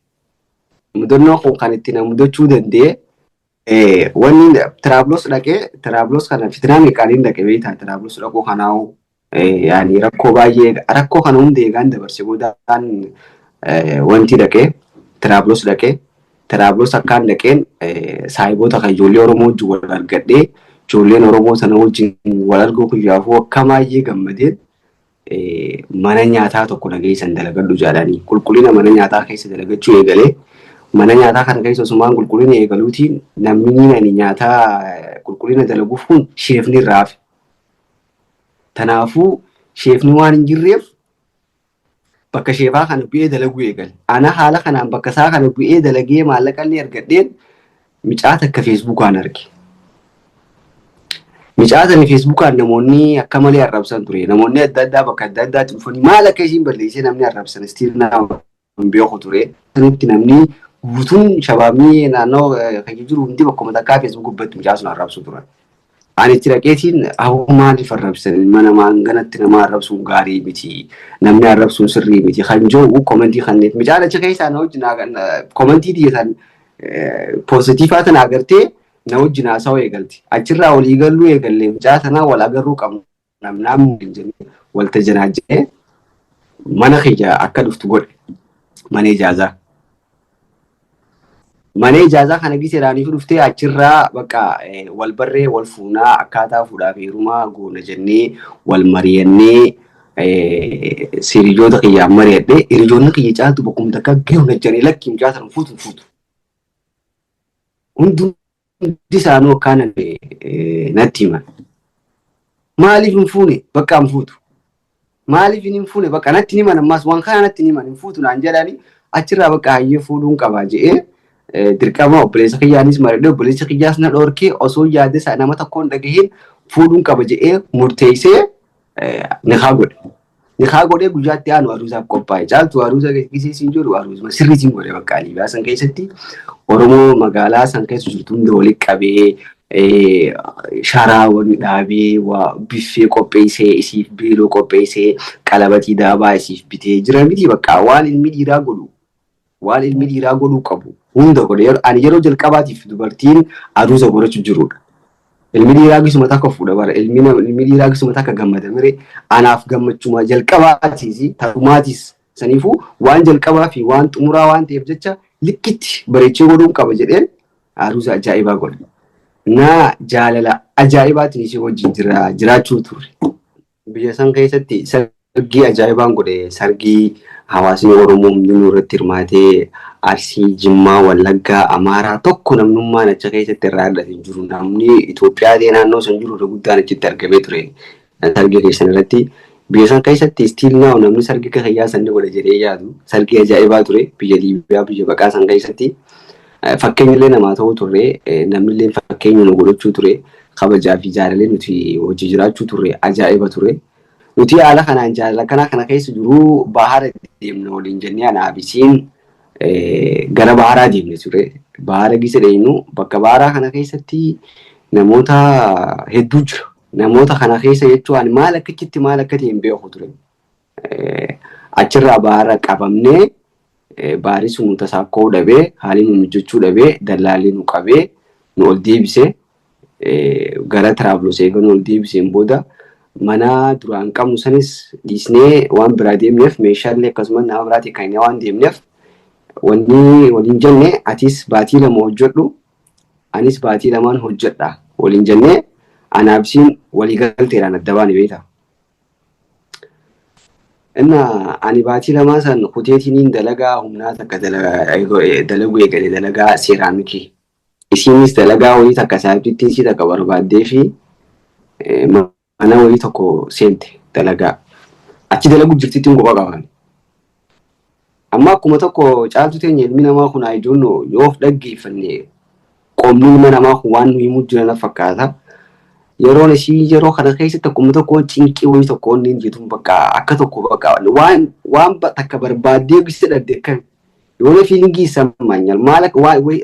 Speaker 1: Mudannoo kun kan itti na mudachuu danda'e wanni tiraabloos dhaqee tiraabloos kana fitinaa meeqaaniin dhaqe beektaa tiraabloos dhaquu kanaa'u yaani rakkoo baay'ee rakkoo kana hundi eegaan dabarse boodaan wanti dhaqee tiraabloos dhaqee tiraabloos akkaan dhaqeen saayiboota kan ijoollee Oromoo wajjin wal argadhee ijoolleen Oromoo sana wajjin wal arguu kiyyaafuu akka baay'ee gammadeen mana nyaataa tokko nageessan dalagadhu jedhanii qulqullina mana nyaataa keessa dalagachuu eegalee mana nyaataa kana keessa osumaan qulqullina eegaluutiin namni nyaataa qulqullina dalaguuf kun sheefni raafe. Tanaafuu sheefni waan hin jirreef bakka sheefaa kana bu'ee dalaguu eegale. Ana haala kanaan bakka isaa kana bu'ee dalagee maallaqa illee argadheen micaata akka feesbuukaan arge. Micaatni feesbuukaan namoonni akka malee arrabsan ture. Namoonni adda addaa bakka adda addaatti dhufanii maal akka isiin balleessee namni arrabsan istiil nama hin beeku ture. Sanatti namni guutuun shabaabni naannoo kan jiru hundi bakkuma takkaa feesbuuk gubbatti micaasnu arrabsu turan. Ani itti dhaqeetiin hawwa maaliif arrabsan mana maanganatti nama arrabsuun gaarii miti. Namni arrabsuun sirrii miti. Kan jiru komentii kanneef micaan achi keessaa na wajjin komentii dhiyeessan poozitiifaa tana agartee na wajjin haasawaa eegalti. Achirraa walii galuu eegallee micaa tanaa wal agarruu qabnu. Namnaan walta janaajjee mana kiyya akka dhuftu godhe mana ijaazaa. Mana ijaazaa kana giseedhaanii dhuftee achirraa bakka wal barree wal fuunaa akkaataa fuudhaa fi heerumaa goona jennee wal mari'annee hiriyoota kiyyaan mari'adhee hiriyoonni kiyya caaltu bakkuma takka gahuu najjanii lakki mucaa sana fuutu. Hundi isaanuu akkaan natti himan. Maaliif hin fuune bakka hin fuutu? Maaliif hin fuune bakka natti hin himan ammas waan kana natti hin himan hin fuutu naan jedhanii achirraa bakka hayyee fuudhuun qabaa jedhee dirqama obboleessa kiyyaanis maradhee obboleessa kiyyaas na dhorkee osoo yaadde isaa nama tokkoon dhagaheen fuudhuun qaba jedhee murteessee niqaa godhe. Niqaa godhee guyyaatti aanu aruusaaf qophaa'e. Caaltu aruusa gisee siin jiru aruusuma sirrii siin godhe bakka Liibiyaa san keessatti Oromoo magaalaa san keessa jirtu hunda walitti qabee sharaawwan dhaabee biffee qopheessee isiif beeloo qopheessee qalabatii daabaa isiif bitee jira miti bakka waan ilmi dhiiraa godhu. Waan ilmi dhiiraa godhuu qabu hunda godhe ani yeroo jalqabaatiif dubartiin aruusa godhachuu jirudha. Ilmi dhiiraa gisuma takka fuudha bara ilmi dhiiraa gisuma takka gammada mire anaaf gammachuma jalqabaatiisi ta'umaatis saniifuu waan jalqabaa fi waan xumuraa waan ta'eef jecha likkitti bareechee godhuun qaba jedheen aruusa ajaa'ibaa godhe. Na jaalala ajaa'ibaatiin ishee wajjin jiraachuu ture. Biyya san keessatti sargii ajaa'ibaan godhe sargii hawaasni Oromoo hundinuu irratti hirmaatee Arsii, Jimmaa, Wallaggaa, Amaaraa tokko namnummaan achi keessatti irraa argate hin jiru. Namni Itoophiyaa naannoo san jiru irra guddaan achitti argamee ture. Sargii keessan irratti biyya san keessatti istiil naa'u namni sargii kakayyaa sanni godha jedhee yaadu sargii ajaa'ibaa ture biyya Liibiyaa biyya baqaa san keessatti. Fakkeenyillee namaa ta'uu turre namnillee fakkeenya nu godhachuu ture kabajaa fi jaalallee nuti hojii jiraachuu turre ajaa'iba ture. nuti haala kanaan jaalala kana keessa jiru bahara deemna waliin jennee anaabisiin gara baharaa deemne ture. Bahara gisa deemnu bakka baharaa kana keessatti namoota hedduu jira. Namoota kana keessa jechuun maal akkachitti maal akka ta'e hin beeku ture. Achirraa bahara qabamnee baharii sun tasaakkoo dhabee haalli nu mijachuu dhabee dallaallee nu qabee nu ol deebisee gara Tiraaviloo eeganu ol deebiseen booda mana duraan qabnu sanis dhiisnee waan biraa deemneef meeshaalee akkasumas nama biraatii kan waan deemneef wanni waliin jennee atis baatii lama hojjedhu anis baatii lamaan hojjedha waliin jennee anaabsiin waliigalteedhaan adda baane beektaa. Inna ani baatii lamaa san kuteetiniin dalagaa humnaa takka dalaguu eegale dalagaa seeraamikii. Isinis dalagaa wayii takka saayibdiitti isii takka barbaaddee fi mana wayii tokko seente dalagaa. Achi dalaguu jirtitti hin qofa qaban. Amma akkuma tokko caaltu teenya ilmi namaa kun ayidoonno yoo of dhaggeeffanne qomni ilma namaa kun waan nuyi himuu jiran fakkaata. Yeroon ishii yeroo kana keessatti akkuma tokko cinqii wayii tokko inni hin jedhu bakka akka tokko bakka waan takka barbaaddee gisa dhadde kan yoo fiilingii isaa maanyal maal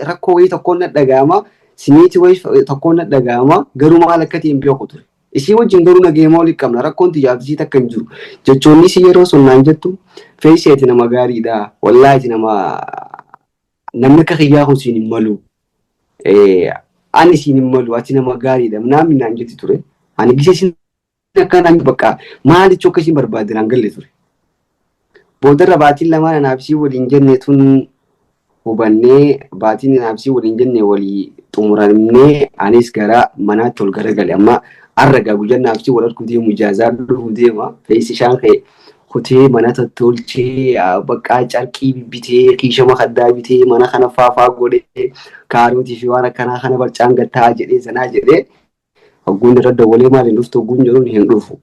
Speaker 1: rakkoo wayii tokko na dhagaama simiiti wayii tokko na dhagaama garuu maal akka ta'e hin beeku ture. Ishii wajjin garuu nageema waliin qabna rakkoon tijaabisii takka hin jiru. Jechoonni ishii yeroo sonnaan jettu feesiyeeti nama gaariidha. Wallaahi namni akka kiyyaa kun siin hin malu. Ani siin hin malu ati nama gaariidha. Namni naan jetti ture. Ani gisa isin akka namni bakka maalichi akka isin barbaadde naan galle ture. Boodarra baatiin lamaan anaabsii waliin jenne tun hubannee baatiin anaabsii waliin jenne walii xumurannee anis gara manaatti ol garagale amma arragaa guyyaa anaabsii wal arguu deemu ijaazaa dhufuu deema feesi ishaan ka'e kutee mana tolchee bakka carqii bitee kiishama kaddaa bitee mana kana faafaa godhee kaarootii fi waan akkanaa kana barcaan gattaa jedhee sanaa jedhee hogguun irra dawalee maaliin dhuftu hogguun jedhuun hin dhufu.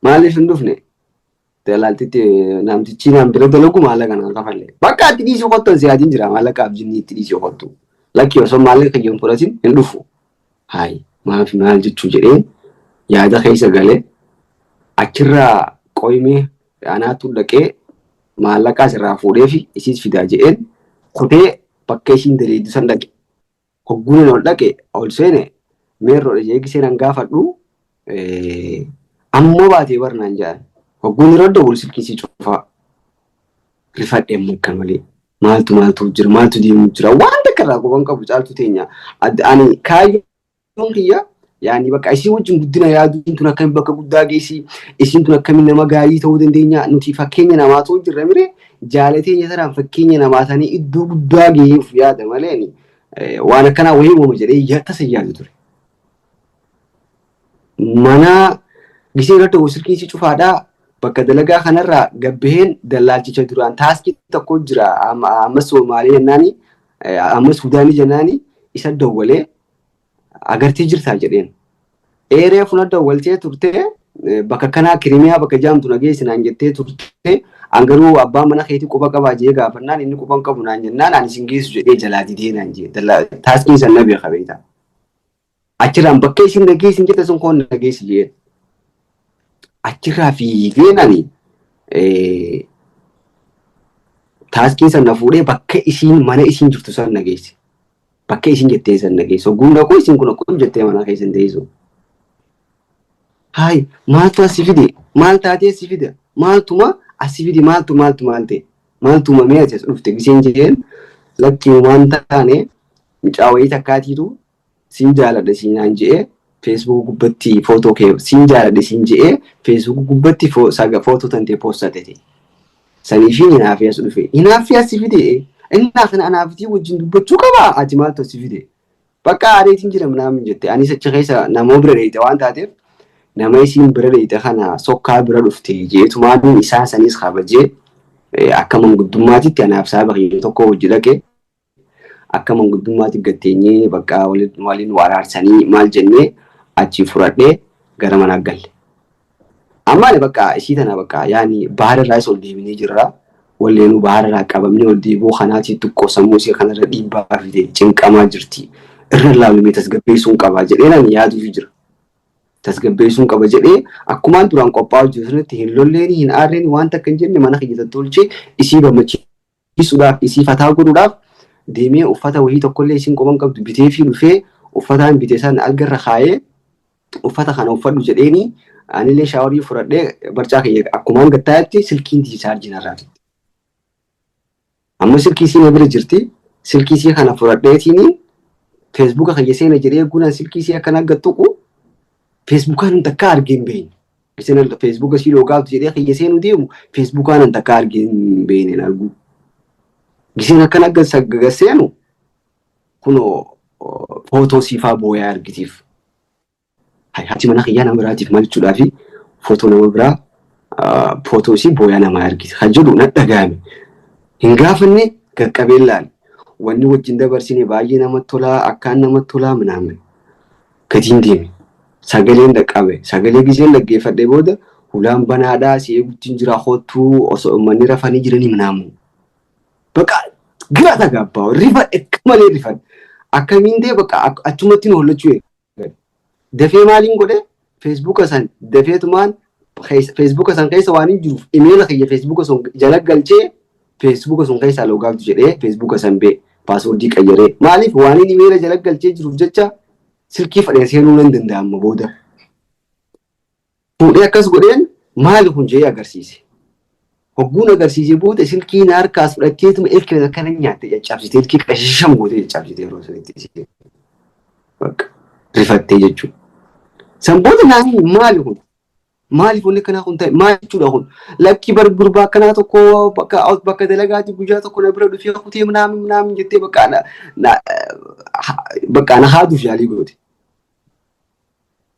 Speaker 1: Maaliif hin dhufne? Dalaaltitti namtichi naan bira dalagu maallaqa naan kafalle. Bakka itti dhiisii qottu siyaasiin jira maallaqaaf jinni itti dhiisii qottu. Lakki osoo maallaqa kiyyoon fudhatin hin dhufu. Hayi maal jechuu jedhee yaada keessa galee achirraa qoyimee anaatu dhaqee maallaqa asirraa fuudhee fi isiis fidaa jedheen kutee bakka ishiin daleeddu san dhaqe. Hogguun ol dhaqe ol seene meerroodha jeegisee nan gaafadhu ammoo baatee barnaan jedhan. Hogguun yeroo dawwal silkiisii cufaa rifadheen mukkan malee maaltu jira maaltu deemu jira waan takka irraa quban qabu caaltu teenya ani kaayyoon kiyya yaani bakka isii wajjin guddina yaaduun tun akkamiin bakka guddaa geessi isiin tun akkamiin nama gaarii ta'uu dandeenya nuti fakkeenya namaa ta'uu jirra mire jaalateenya saraan fakkeenya namaa sanii iddoo guddaa geessuuf yaada malee waan akkanaa wayii uumama jedhee tasa yaadu ture. Mana gisee irratti dawwal silkiisii cufaadhaa. Bakka dalagaa kanarraa gabbaheen dallaalchicha duraan taaskii tokko jira ammas Somaalee jennaani ammas Suudaanii jennaani isa dawwalee agartee jirtaa jedheen. Eeree funa dawwaltee turtee bakka kanaa Kirimiyaa bakka jaamtu nageessinaan jettee turtee angaruu abbaan mana keetii quba qabaa jee gaafannaan inni quban qabu naan jennaan ani sin geessu jedhee jalaa didee naan jee taaskiin san na beeka beektaa. Achirraan bakka isin nageessin jette sun koon nageessi jee. Achirraa fiigeenani taaskiin san na fuudhee bakka isiin mana isiin jirtu san nageesse. Bakka isiin jettee san nageesse. Hogguun dhaquu isiin kun akkuma jettee mana keessan teessu. Hayi maaltu asi fide? Maal taatee si fide? Maaltuma asi fide maaltu ta'e? Maaltuma mee as dhufte giseen jeen lakkii waan taane mucaa wayii takkaatiitu siin jaaladha siinaan je'ee. Facebook gubbatti footoo kee siin jaaladhe siin je'ee Facebook gubbatti footoo tantee poostate. Saniif hinaafi as dhufe. Hinaafi as fide. Innaa kana anaafitii wajjin dubbachuu qaba. Ati maaltu as fide? Bakka adeetiin jira naamin jette. Anis achi keessa nama bira dheeyite waan taateef nama isiin bira dheeyite kana sokkaa bira dhufte jeetumaan isaa sanis kabajee akka manguddummaatitti anaaf saaba kiyya tokko hojii dhaqee akka manguddummaatti gatteenyee bakka waliin waraarsanii maal jennee achi fudhadhee gara mana galle. Ammaan bakka ishii tana bakka yaani bahara irraa ol deebinee jirra. Walleenuu bahara irraa qabamnee ol deebuu kanaatti xiqqoo sammuu ishee kanarra dhiibbaa fide cinqamaa jirti. Irra laalumeetas gabbeessuun qabaa jedhee nani yaaduuf jira. tasgabbeessuun qaba jedhee akkumaan duraan qophaa'u jiru sanatti hin lolleen hin aarreen waan takka hin jenne mana kiyya tolchee isii gammachiisuudhaaf isii fataa godhuudhaaf deemee uffata wayii tokkollee isiin qoban qabdu bitee fi dhufee uffataan bitee san algarra kaayee uffata kana uffadhu jedheeni anillee shaaworii fudhadhee barcaa kiyya akkumaan gattaa'etti silkiin chaarjii narraa fitti. Amma silkii isii na bira jirti silkii isii kana fudhadheetiin feesbuuka kiyya seena jedhee eeguudhaan silkii isii akkana gattuqu feesbuukaan takka argeen beeyne. Isin feesbuuka isii loogaatu jedhee kiyya seenu deemu feesbuukaan takka argeen beeyne argu. Giseen akkana gasseenu kunoo footoo siifaa booyaa argitiif. Haati mana kiyyaa nama biraatiif maal jechuudhaafi footoo nama biraa footoo isii booyaa nama argiti. Kan jedhu na dhagaame. Hin gaafanne qaqqabeellaan wanni wajjin dabarsine baay'ee namatti tolaa akkaan namatti tolaa minaamin gatiin deeme sagaleen dhaqqabe sagalee giseen dhaggeeffadhee booda hulaan banaadhaa si eeguutti jira hoottuu osoo uummanni rafanii jiranii minaamu bakka giraata gaabbaa rifadhe malee rifadhe akkamiin ta'e bakka achumatti nu hollachuu dafee maaliin godhe feesbuuka san dafeetumaan feesbuuka san keessa waan hin jiruuf imeela kiyya feesbuuka sun jala galchee feesbuuka sun keessa loogaaftu jedhee feesbuuka san bee paaswoordii qayyaree maaliif waan inni imeela jala galchee jiruuf jecha silkii fadhee seenuu nan danda'amma booda. Fuudhee akkas godheen maali kun jee agarsiise. Hogguun agarsiisee booda silkii na harkaas fudhatteetuma ilkee akkana nyaatte caccabsitee ilkii qashisham gootee caccabsitee yeroo sanitti bakka rifattee jechuudha. San booda naani maali kun? Maaliif wanni kanaa kun ta'e maal jechuudha kun lakkii gurbaa akkanaa tokko bakka dalagaatti guyyaa tokko na bira dhufee kutee minaamin jettee bakka na haaduuf yaalii goote.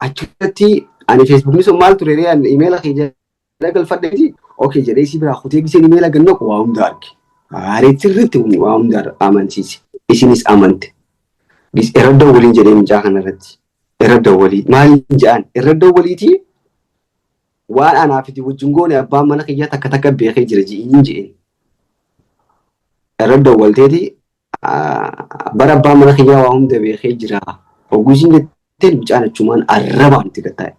Speaker 1: Achirratti ani feesbuukni sun maal ture reeyaan imeela kee jala galfadheeti okey jedhee si biraa kutee giseen imeela ganna waa hunda arge. Haareetti irratti waa hunda amansiise isinis amante. Irra dawwaliin jedhee mincaa kanarratti irra dawwalii maaliin jedhan irra dawwaliitii waan anaafiti wajjin goone abbaan mana kiyyaa takka beekee jira ji'iin je'een. Irra dawwalteeti bara abbaan mana kiyyaa waa hunda beekee jira. Oguusiin jettee mucaan achumaan arrabaan itti gattaa'e.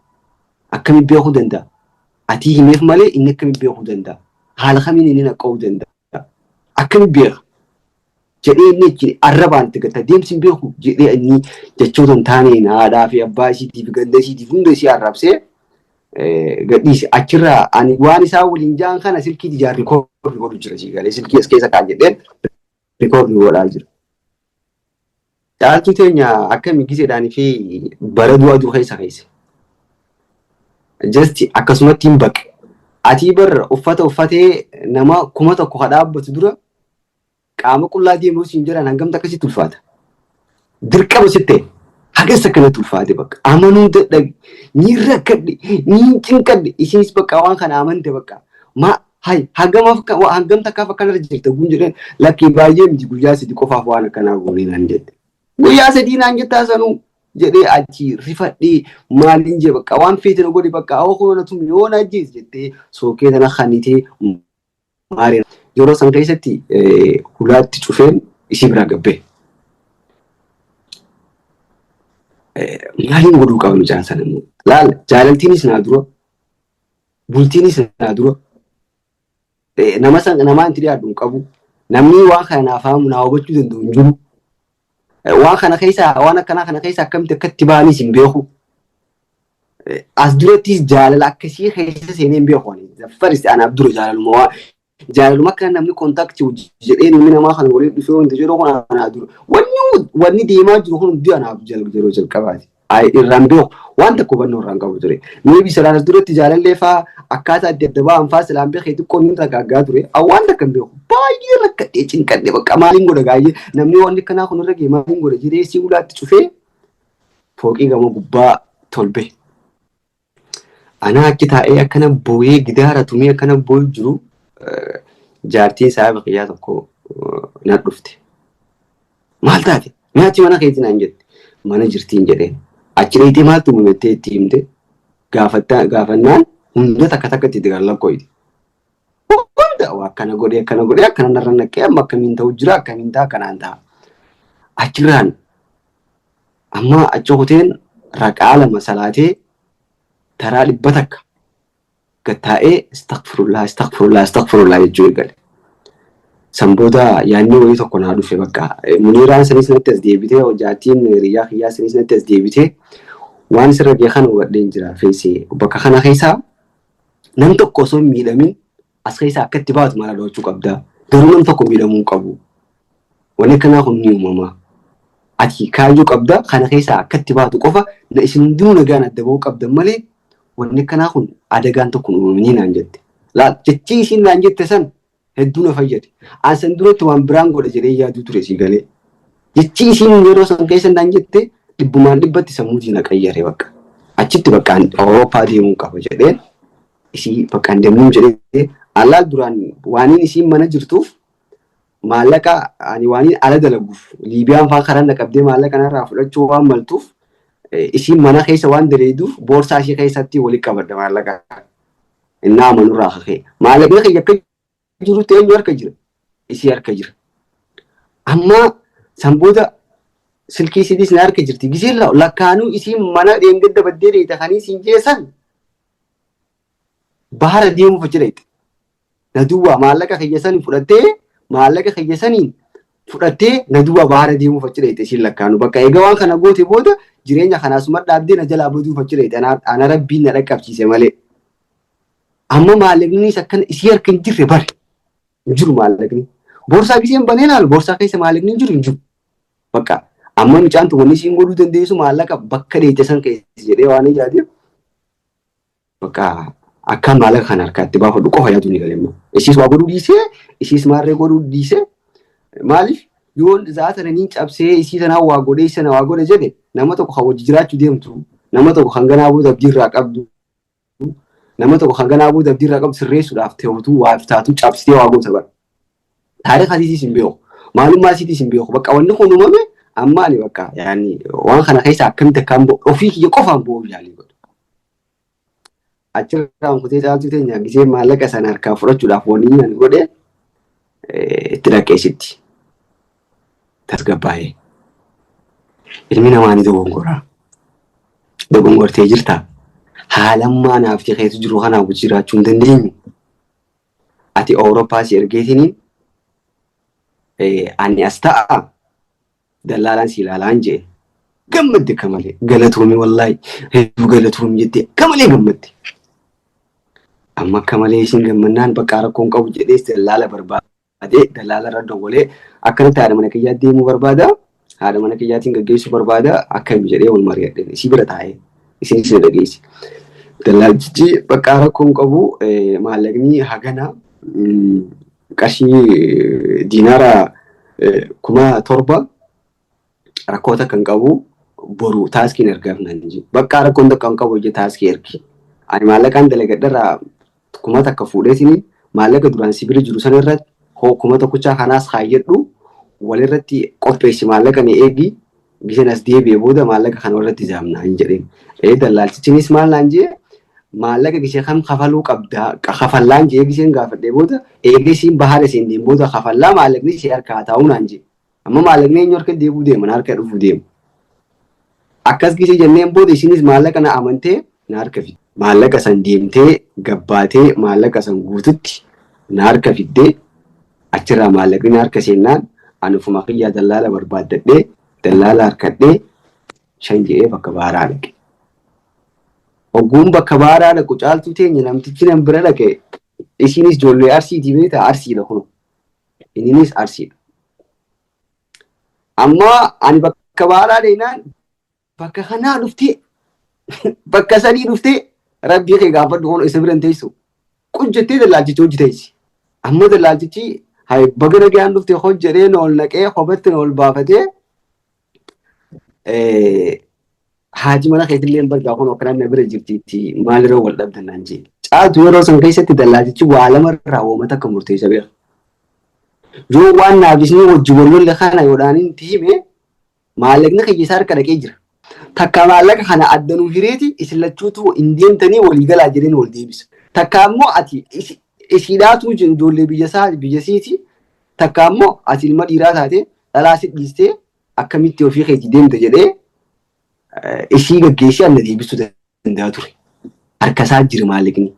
Speaker 1: Akkamiin beekuu danda'a? Atii himeef malee inni akkamiin beekuu danda'a? Haala kamiin inni naqqa'uu danda'a? Akkamiin beeka? Jedhee inni jechuun arrabaan itti gattaa'e. Deemsi hin beeku jedhee inni jechoota hin taaneen haadhaa fi abbaa isiitiif ganda isiitiif hunda isii arrabsee gadhiise achirraa ani waan isaa waliin jaan kana silkii ijaan rikoordi godhu jira siigalee silkii as keessa kaan jedheen rikoordi godhaa jira. Caaltuu teenya akka migiseedhaanii fi bara du'a aduu keessa keessa. Jasti akkasumatti hin baqe. Atii barra uffata uffatee nama 1,000 dhaabbatu dura qaama qullaa deemuu siin jiran hangamta akkasitti ulfaata. Dirqama sittee. Hagas akkanatti ulfaate bakka amanuu dadhabe ni rakkadhe ni cinqadhe isinis bakka waan kana amante bakka hangam takkaaf akkanarra jirta gun jedheen lakkii baay'ee miti guyyaa sadii qofaaf waan akkanaa goonee naan jette. Guyyaa sadii naan jettaa sanuu jedhee achi rifadhee maaliin jee bakka waan feete na godhe bakka awwa koona tun yoo na ajjees jettee sookee tana kanitee maaree yeroo san keessatti hulaatti cufeen isii biraa gabbee. Maaliin godhuu qaba mucaan sana immoo laal jaalaltiinis naa dura bultiinis naa dura nama itti dhiyaadhu hin qabu namni waan kana naaf haamu naa hubachuu danda'u hin jiru waan kana keessaa waan akkanaa kana keessaa akkamitti akkatti ba'anis hin beeku as durattis jaalala akkasii keessa seenee hin beeku faris anaaf dura jaalaluma akka namni kontaaktii jedhee namni namaa kana waliin dhufee wanti jedhu kun anaa dura wanni deemaa jiru kun hundi anaaf yeroo jalqabaati. Irraan beeku waan tokko hubannoo irraan qabu ture. Mee bishaan as duratti jaalallee fa'aa akkaataa adda adda ba'an fa'aa silaan beekee xiqqoon inni raggaaggaa ture. Waan takka hin beeku baay'ee rakkadhee cinqadhee bakka maaliin godha gaay'ee namni wanni kanaa kun irra gahee maaliin godha jedhee si ulaatti cufee fooqii gama gubbaa tolbe. Anaa achi taa'ee akkana boo'ee gidaara tumee akkana boo'ee jiru jaartiin isaa baqiyyaa tokko na dhufte. Maal taate? Nyaati mana keetti naan jette. Mana jirtiin jedheen. Achi dheeyitee maaltu mumettee itti himte gaafannaan hunda takka itti gallakkooyti. Hunda akkana godhee akkana narra naqee amma akkamiin ta'u jira akkamiin ta'a kanaan ta'a. Achirraan amma achi kuteen raqaa lama salaatee taraa dhibba takka gattaa'ee istaqfirullah jechuu eegale. San booda yaadni wayii tokko naa dhufe bakka Muniiraan sanis natti as deebitee jaartiin Riyyaa Kiyyaa sanis natti as deebitee waan sirra gahee kana hubadheen jira feesee bakka kana keessaa nam tokko osoo hin miidhamin as keessaa akka itti baatu maal dhawachuu qabdaa. Garuu nam tokko miidhamuu hin qabu. Wanni akkanaa kun ni uumama. Ati kaayyoo qabda kana keessaa akka itti baatu qofa isin hundinuu nagaan adda bahuu qabdan malee wanni akkanaa kun adagaan tokko uumamanii naan jette. Jechi isiin naan jette san hedduu na fayyade. Ansan duratti waan biraan godha jedhee yaaduu ture sii galee. Jechi isiin yeroo san keessa naan jette dhibbumaan dhibbatti sammuutii na qayyare bakka. Achitti bakka Awurooppaa deemuu qaba jedhee isii bakka hin deemuu jedhee alaal duraan waaniin isiin mana jirtuuf maallaqa ani waaniin ala dalaguuf Liibiyaan fa'aa karaa na qabdee maallaqa narraa fudhachuu waan maltuuf isiin mana keessa waan daleeduuf boorsaa ishee keessatti walitti qabadda maallaqa. Innaa amanurraa kakee maallaqni kiyya akka jirutti eenyu harka jira? Isii harka jira. Amma san booda silkii isiitis na harka jirti. Gisee lakkaanuu isiin mana dheengadda baddee dheeyta kan isiin jeessan bahara deemuuf achi dheeyte. Na duwwaa maallaqa kiyya sanii fudhattee maallaqa kiyya saniin fudhattee na duwwaa bahara deemuuf achi dheeyte isiin lakkaanuu. Bakka egaa waan kana goote booda jireenya kanaasuma dhaabdee na jalaa baduuf achi dheeyte. Ana rabbiin na dhaqqabsiise malee. Amma maallaqni akkana isii harka hin jirre bare. Hin jiru maallaqni. Boorsaa giseen banee laalu boorsaa keessa maallaqni hin jiru hin jiru. Bakka amma mucaan wanni isiin godhuu dandeessu maallaqa bakka dheeyte san keessa jedhee waan ijaateef bakka akka maallaqa kana harkaatti baafadhu qofa yaadu ni galemma. Isiis waa godhuu dhiisee isiis maarree godhuu dhiisee maaliif yoo zaatananii cabsee isii sanaa waa godhee sana waa godhe jedhe nama tokko kan wajji jiraachuu deemtu nama tokko kan ganaa booda abdiirraa qabdu nama tokko kan ganaa booda abdiirraa qabdu sirreessuudhaaf ta'utu waa iftaatu cabsitee waa goota bara. Taariikha isiis hin beeku maalummaa isiitis hin beeku bakka wanni kun uumame amma ani bakka yaani waan kana keessa akkamitti akkaan ofii kiyya qofaan bo'uuf yaalii godhu. Achirraan kutee caaltuu teenya gisee maallaqa sana harkaa fudhachuudhaaf wanni ani godhe itti dhaqeessitti tasgabbaa'ee. Ilmi namaa ni dogongoraa. Dogongortee jirtaa? Haalammaa naaf keessa jiru kanaaf jiraachuu hin dandeenyu. Ati Awurooppaa si ergeetiniin ani as ta'a dallaalaan si ilaalaan jee gammadde kamalee galatoomii wallaahi hedduu galatoomii jettee kamalee gammadde. Amma kamalee isin gammannaan bakka rakkoon qabu jedhees dallaala barbaadee dallaala irra dawwalee akkanatti haadha mana kiyyaa deemuu barbaada haadha mana kiyyaatiin gaggeessuu barbaada akkami jedhee wal mari'adhe isii bira taa'ee isin isa dhageessi. Dallaalchichi bakka rakkoon qabu maallaqni hagana qarshii diinaara 7,000 rakkoota kan qabu boru taaskiin ergaaf nan ji bakka rakkoon tokko kan qabu hojii taaskii ergi. Ani maallaqaan dalagadharraa 1,000 akka fuudheetini maallaqa duraan sibira jiru sana irratti 1,000 kanaas kaayyadhu walirratti qopheessi maallaqa ni eegi giseen as deebi'ee booda maallaqa kana irratti zaamnaa hin jedheen. Dallaalchichinis maal naan jee maallaqa gisee kam kafaluu qabdaa kafallaan jee giseen gaafadhee booda eegisiin bahaala isiin deemu booda kafallaa maallaqni ishee harkaa taa'uu naan jee. Amma maallaqni eenyu harka deebuu deema na harka dhufuu deema. Akkas gisee jenneen booda isinis maallaqa na amantee na harka fidde. Maallaqa san deemtee gabbaatee maallaqa san guututti na harka fiddee achirraa maallaqni harka seennaan ani ufuma kiyyaa dallaala barbaaddadhee dallaala harkadhee 5 jedhee bakka baaraa dhaqe. Ogguun bakka baaraa dhaqu caaltuu teenya namtichi nan bira dhaqe isinis ijoollee arsiitii beektaa arsiidha kun inninis arsiidha. Amma ani bakka baaraa dheenaan bakka kanaa dhuftee bakka sanii dhuftee rabbii kee gaafadhu kun isa biran teessu qujjettee dallaalchichi hojii teessi. Amma dallaalchichi baga nagaan dhuftee hojjedhee na ol naqee kophatti na ol baafatee haaji mana keetillee bargaa kun akkanaan na bira jirtiitti maalirra wal dhabdan naan jee. Caaltu yeroo san keessatti dallaalchichi waa lama irraa woomata akka murteessa beeka. Yoo waan naafisni wajji wal lolle kana yoodhaaniin tiime maallaqni kiyyisaa harka dhaqee jira. Takka maallaqa kana addanuu hireeti isin lachuutu hin deemtanii walii galaa jedheen wal deebisa. Takka ammoo ati ishiidhaatu ijoollee biyyasiiti. Takka ammoo ati ilma dhiiraa taate dhalaa si dhiistee akkamitti ofii keetii deemte jedhee ishii gaggeessee anna deebisuu danda'a ture. harkasaa jira maallaqni.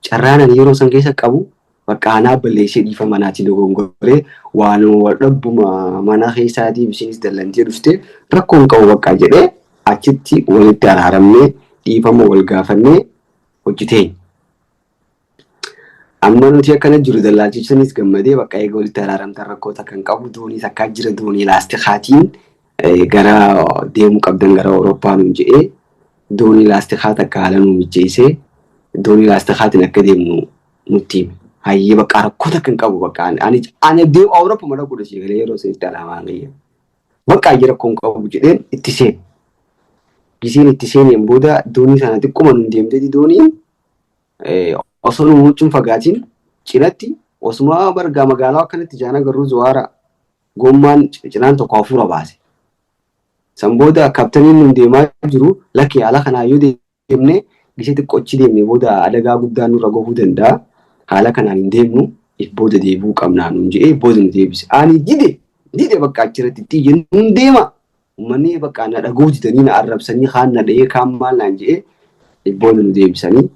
Speaker 1: Carraan yeroo san keessa qabu bakka anaa balleessee dhiifa manaatti dogongoree waan wal dhabbuma mana keessaatiif isinis dallantee dhufte rakkoon qabu bakka jedhee achitti walitti araaramnee dhiifama wal gaafannee hojjeteen. Amma nuti akkana jiru dallaalchisanis gammadee bakka eega walitti araaramtan rakkoota kan qabu doonii takkaa jira doonii laastikaatiin gara deemuu qabdan gara Awurooppaa nuun jedhee doonii laastikaa takka haala nu mijeessee doonii laastikaatiin akka deemnu nutti hime. Hayyee bakka rakkoota kan qabu bakka ani deemu Awurooppaa mara godha sheekalee yeroo sanitti alaamaa gayya. Bakka hayyee rakkoon qabu jedheen itti seen. Gisiin itti seeneen booda doonii sana xiqquma nuun deemteeti dooniin osoo nu huccuun fagaatiin cinatti osuma bargaa magaalaa akkanatti jaana garuu zuwaara gommaan cinaan tokko hafuura baase. San booda kaaptaniin nuun deemaa jiru lakki haala kanaa yoo deemne gisee xiqqoochi deemne booda adagaa guddaan nurra gahuu danda'a. Haala kanaan hin deemnu booda deebi'uu qabnaa nuun jedhee booda nu deebise. Ani dide bakka achirratti xiyye nuun deema. Uummanni bakka na dhaguu didanii na arrabsanii kaan na dhahee kaan maal naan jedhee booda nu deebisanii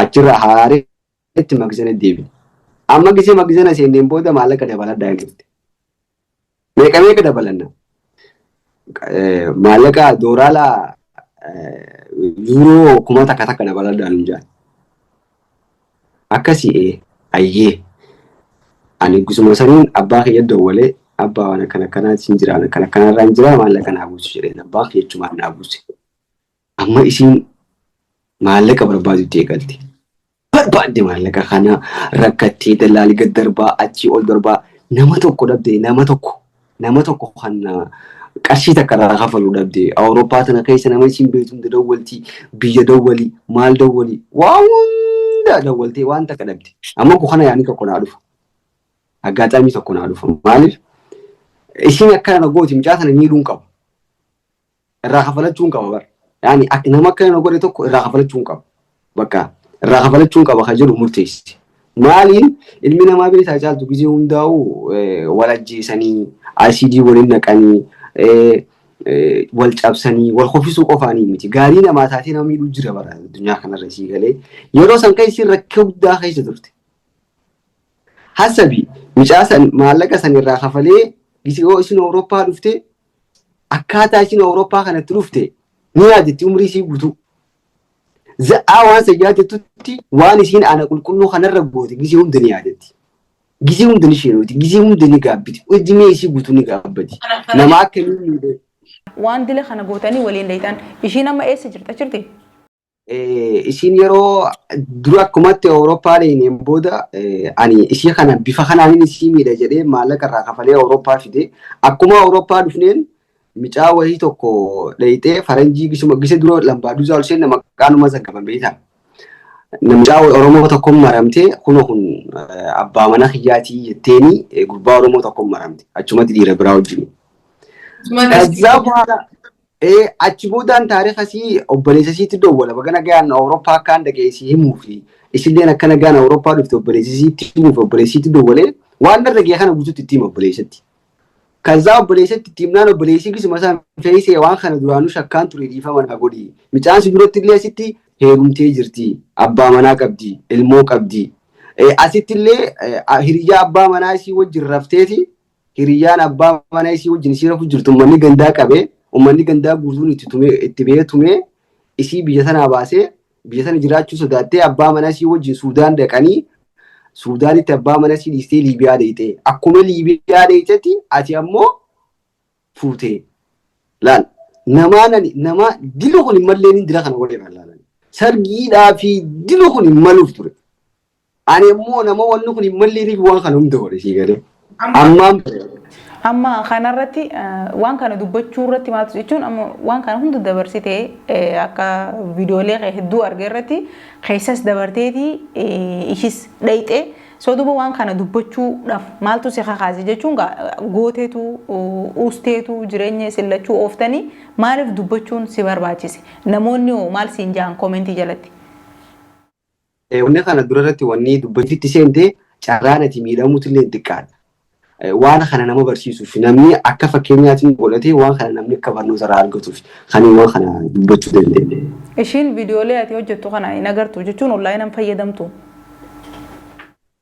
Speaker 1: achirra haareetti magzana deebine. Amma gisee magzana seenneen booda maallaqa dabaladhaa hin jirti. Meeqa dabalanna? Maallaqa dooraalaa yuuroo kuma takka dabaladhaa nuun jedhan. Akkasii hayyee ani gusuma saniin abbaa kiyya dawwalee abbaa waan akkanaatti jira akkanarraa hin jira maallaqa naa buusu jedheen abbaa kiyya jechumaan naa buuse. Amma isiin maallaqa barbaadutti eegalte. Barbaadde maallaqa kana rakkattee dallaalii gad darbaa achii ol darbaa nama tokko dhabdee nama tokko kan qarshii takka irraa kafaluu dhabdee Awurooppaa tana keessa nama isiin beektu dawwaltii biyya dawwalii maal dawwalii waa dawwaltee waan takka dhabde. Amma kana yaani tokko naa dhufa. Aggaxamii tokko naa dhufa. Maaliif? Isiin akkana gooti mucaa sana miidhuun qaba. Irraa kafalachuun qaba bara. Yaani nama akkana godhe tokko irraa kafalachuun qaba. Bakka irraa kafalachuun qaba kan jedhu murteessi. Maaliin ilmi namaa beekaa caaltu gisee hundaa'u wal ajjeesanii ICD waliin naqanii wal cabsanii wal qofisuu qofaanii miti. Gaarii namaa taatee nama miidhuu jira bara addunyaa kanarra sii galee yeroo san kan isiin rakkoo guddaa keessa turte. Hasabi mucaa san maallaqa san irraa kafalee gisee isin Awurooppaa dhufte akkaataa isin Awurooppaa kanatti dhufte ni yaadetti umrii isii guutuu. Za'aa waan sayyaadettutti waan isiin ana qulqulluu kanarra goote gisee hundi ni yaadetti. Gisee hundi ni sheenooti gisee hundi ni gaabbiti. Hojii isii guutuu ni gaabbati. Nama akka inni
Speaker 2: waan dile kana gootanii waliin daytaan ishiin amma eessa jirti?
Speaker 1: Isiin yeroo dura akkumatti Awurooppaa deemeen booda ani ishee kana bifa kanaan isii miidha jedhee maallaqa irraa kafalee Awurooppaa fide akkuma Awurooppaa dhufneen micaa wayii tokko dhayitee faranjii gisee dura lambaaduusaa ol seenne maqaanuma zaggaban beektaa. Namicaa Oromoo tokkoon maramtee kun abbaa mana kiyyaatii jetteeni gurbaa Oromoo tokkoon maramte achumatti dhiira biraa wajjin. Kazaa booda achi boodaan taarikhasii obboleessa isiitti dawwala bagana gaan Awurooppaa akkaan dhageessii himuu fi isilleen akkana gaan Awurooppaa dhufte obboleessa isiitti himuuf obboleessiitti dawwalee waan dhagee kana guutuutti itti hima obboleessatti. Kazaa obboleessatti itti himnaan obboleessii gisuma isaan fe'isee waan kana duraanuu shakkaan ture dhiifama naa godhi. Micaan si duratti illee asitti heerumtee jirti. Abbaa manaa qabdi. Ilmoo qabdi. Asitti illee hiriyyaa abbaa manaa isii wajjin rafteeti. Hiriyyaan abbaa manaa isii wajjin isii rafu jirtu uummanni gandaa qabee uummanni gandaa guutuun itti ba'ee tumee isii biyya sanaa baasee biyya sana jiraachuu sodaattee abbaa manaa isii wajjin Suudaan dhaqanii Suudaanitti abbaa manaa isii dhiistee Liibiyaa deeyite. Akkuma Liibiyaa deeyitetti ati ammoo fuutee. Laal nama dilo kun hin malleen dila kana godhee laalan. Sargiidhaa fi dilo kun hin maluuf ture. Ani immoo nama wanni kun hin malleeniif waan kana hunda godhe sii galee.
Speaker 2: Amma kanarratti waan kana dubbachuu irratti maaltu jechuun amma waan kana hunda dabarsitee akka viidiyoolee hedduu argee irratti keessas dabarteeti ishis dhayxee soduba waan kana dubbachuudhaaf maaltu si kakaase jechuun gooteetu uusteetu jireenya sillachuu ooftanii maaliif dubbachuun si barbaachise namoonni maal siin jaan koomentii jalatti.
Speaker 1: Wanni kana dura irratti wanni dubbachuutti seentee carraan ati miidhamuutu illee xiqqaadha. waan kana nama barsiisuuf namni akka fakkeenyaatiin godhatee waan kana namni akka barnoota irraa argatuuf kan waan kana dubbachuu dandeenye.
Speaker 2: Ishiin viidiyoolee ati hojjettu kana hin agartu jechuun onlaayinaan fayyadamtu.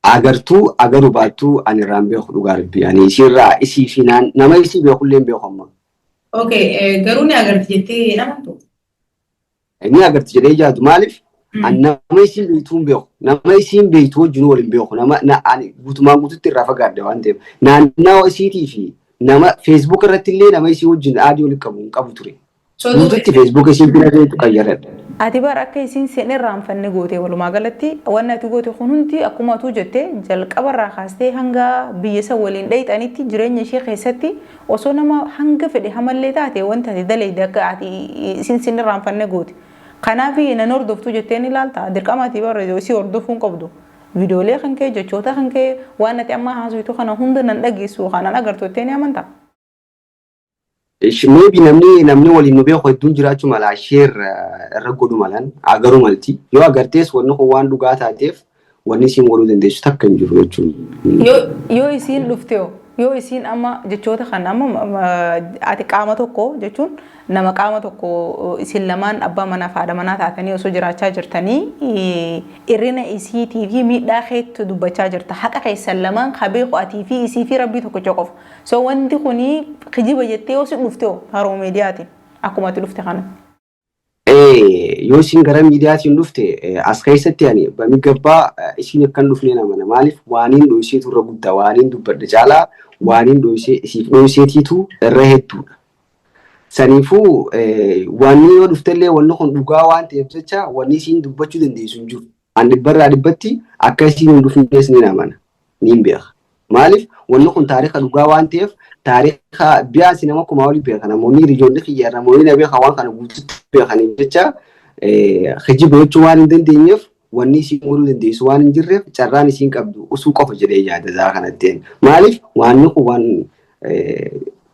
Speaker 1: Agartuu agaruu baattuu ani irraan beeku dhugaa rabbii ani ishiirraa isii fi nama isii beekullee hin beeku amma.
Speaker 2: Okay, garuu ni agarti jettee namantu.
Speaker 1: Ni agarti jedhee jaatu maaliif? Nama isiin beektuu hin beeku. Nama isiin beektuu wajjin waliin beeku. Ani guutumaan guututti irraa fagaadde waan ta'eef. Naannawa isiitii fi nama Facebook irratti illee nama isii wajjin aadii waliin qabu ture. Guututti Facebook isiin bira beektu qayyaradha.
Speaker 2: Ati bara akka isiin seen irraanfanne goote walumaa galatti wanni ati goote kun hundi akkuma atu jette jalqabarraa kaastee hanga biyya isa waliin dhayxanitti jireenya ishee keessatti osoo nama hanga fedhe hamallee taate wanta ati dalayde akka ati isiin seen irraanfanne goote. Kanaaf nan hordoftu jetteen ilaalta dirqamaatii bara isii hordofuun qabdu. Viidiyoolee kan kee jechoota kan kee waan ati amma haasoftu kana hunda nan dhageessu kanan agartu jettee ni amantaa.
Speaker 1: Maybe namni waliin nu beeku hedduun jiraachuu mala share irra godhu malan agaruu malti yoo agartees wanni kun waan dhugaa taateef wanni isiin godhuu dandeessu takka hin jiru jechuudha.
Speaker 2: Yoo isiin dhuftee yoo isiin amma jechoota kan amma ati qaama tokko jechuun nama qaama tokko isin lamaan abbaa manaa fi haadha manaa taatanii osoo jiraachaa jirtanii irrina isiitii fi miidhaa keetti dubbachaa jirta haqa keessan lamaan beeku atii fi isii fi rabbii tokkicha qofa. So wanti kuni kijiba jettee yoo si dhuftee haroo miidiyaatiin akkuma ati dhufte kana.
Speaker 1: Yoo isin gara miidiyaatiin dhufte as keessatti ani bamigabbaa isin akkan dhufnee namana maaliif waaniin dho'iseetu irra guddaa waaniin dubbadha caalaa waaniin dho'isee isiif dho'iseetiitu irra hedduudha. Saniifuu wanni yoo dhuftellee wanni kun dhugaa waan ta'eef jecha wanni isiin dubbachuu dandeessu hin jiru. Ani dhibbarraa dhibbatti akka isiin hin dhufnees ni namana ni beeka. Maaliif wanni kun taariika dhugaa waan ta'eef taariika biyaasi nama kumaa olii beeka namoonni hiriyoonni kiyyaa namoonni na beeka waan kana guututti beekaniif jecha kijiba jechuu waan hin dandeenyeef wanni isiin godhuu dandeessu waan hin jirreef carraan isiin qabdu usuu qofa jedhee yaada zaa kanatteen. Maaliif wanni kun waan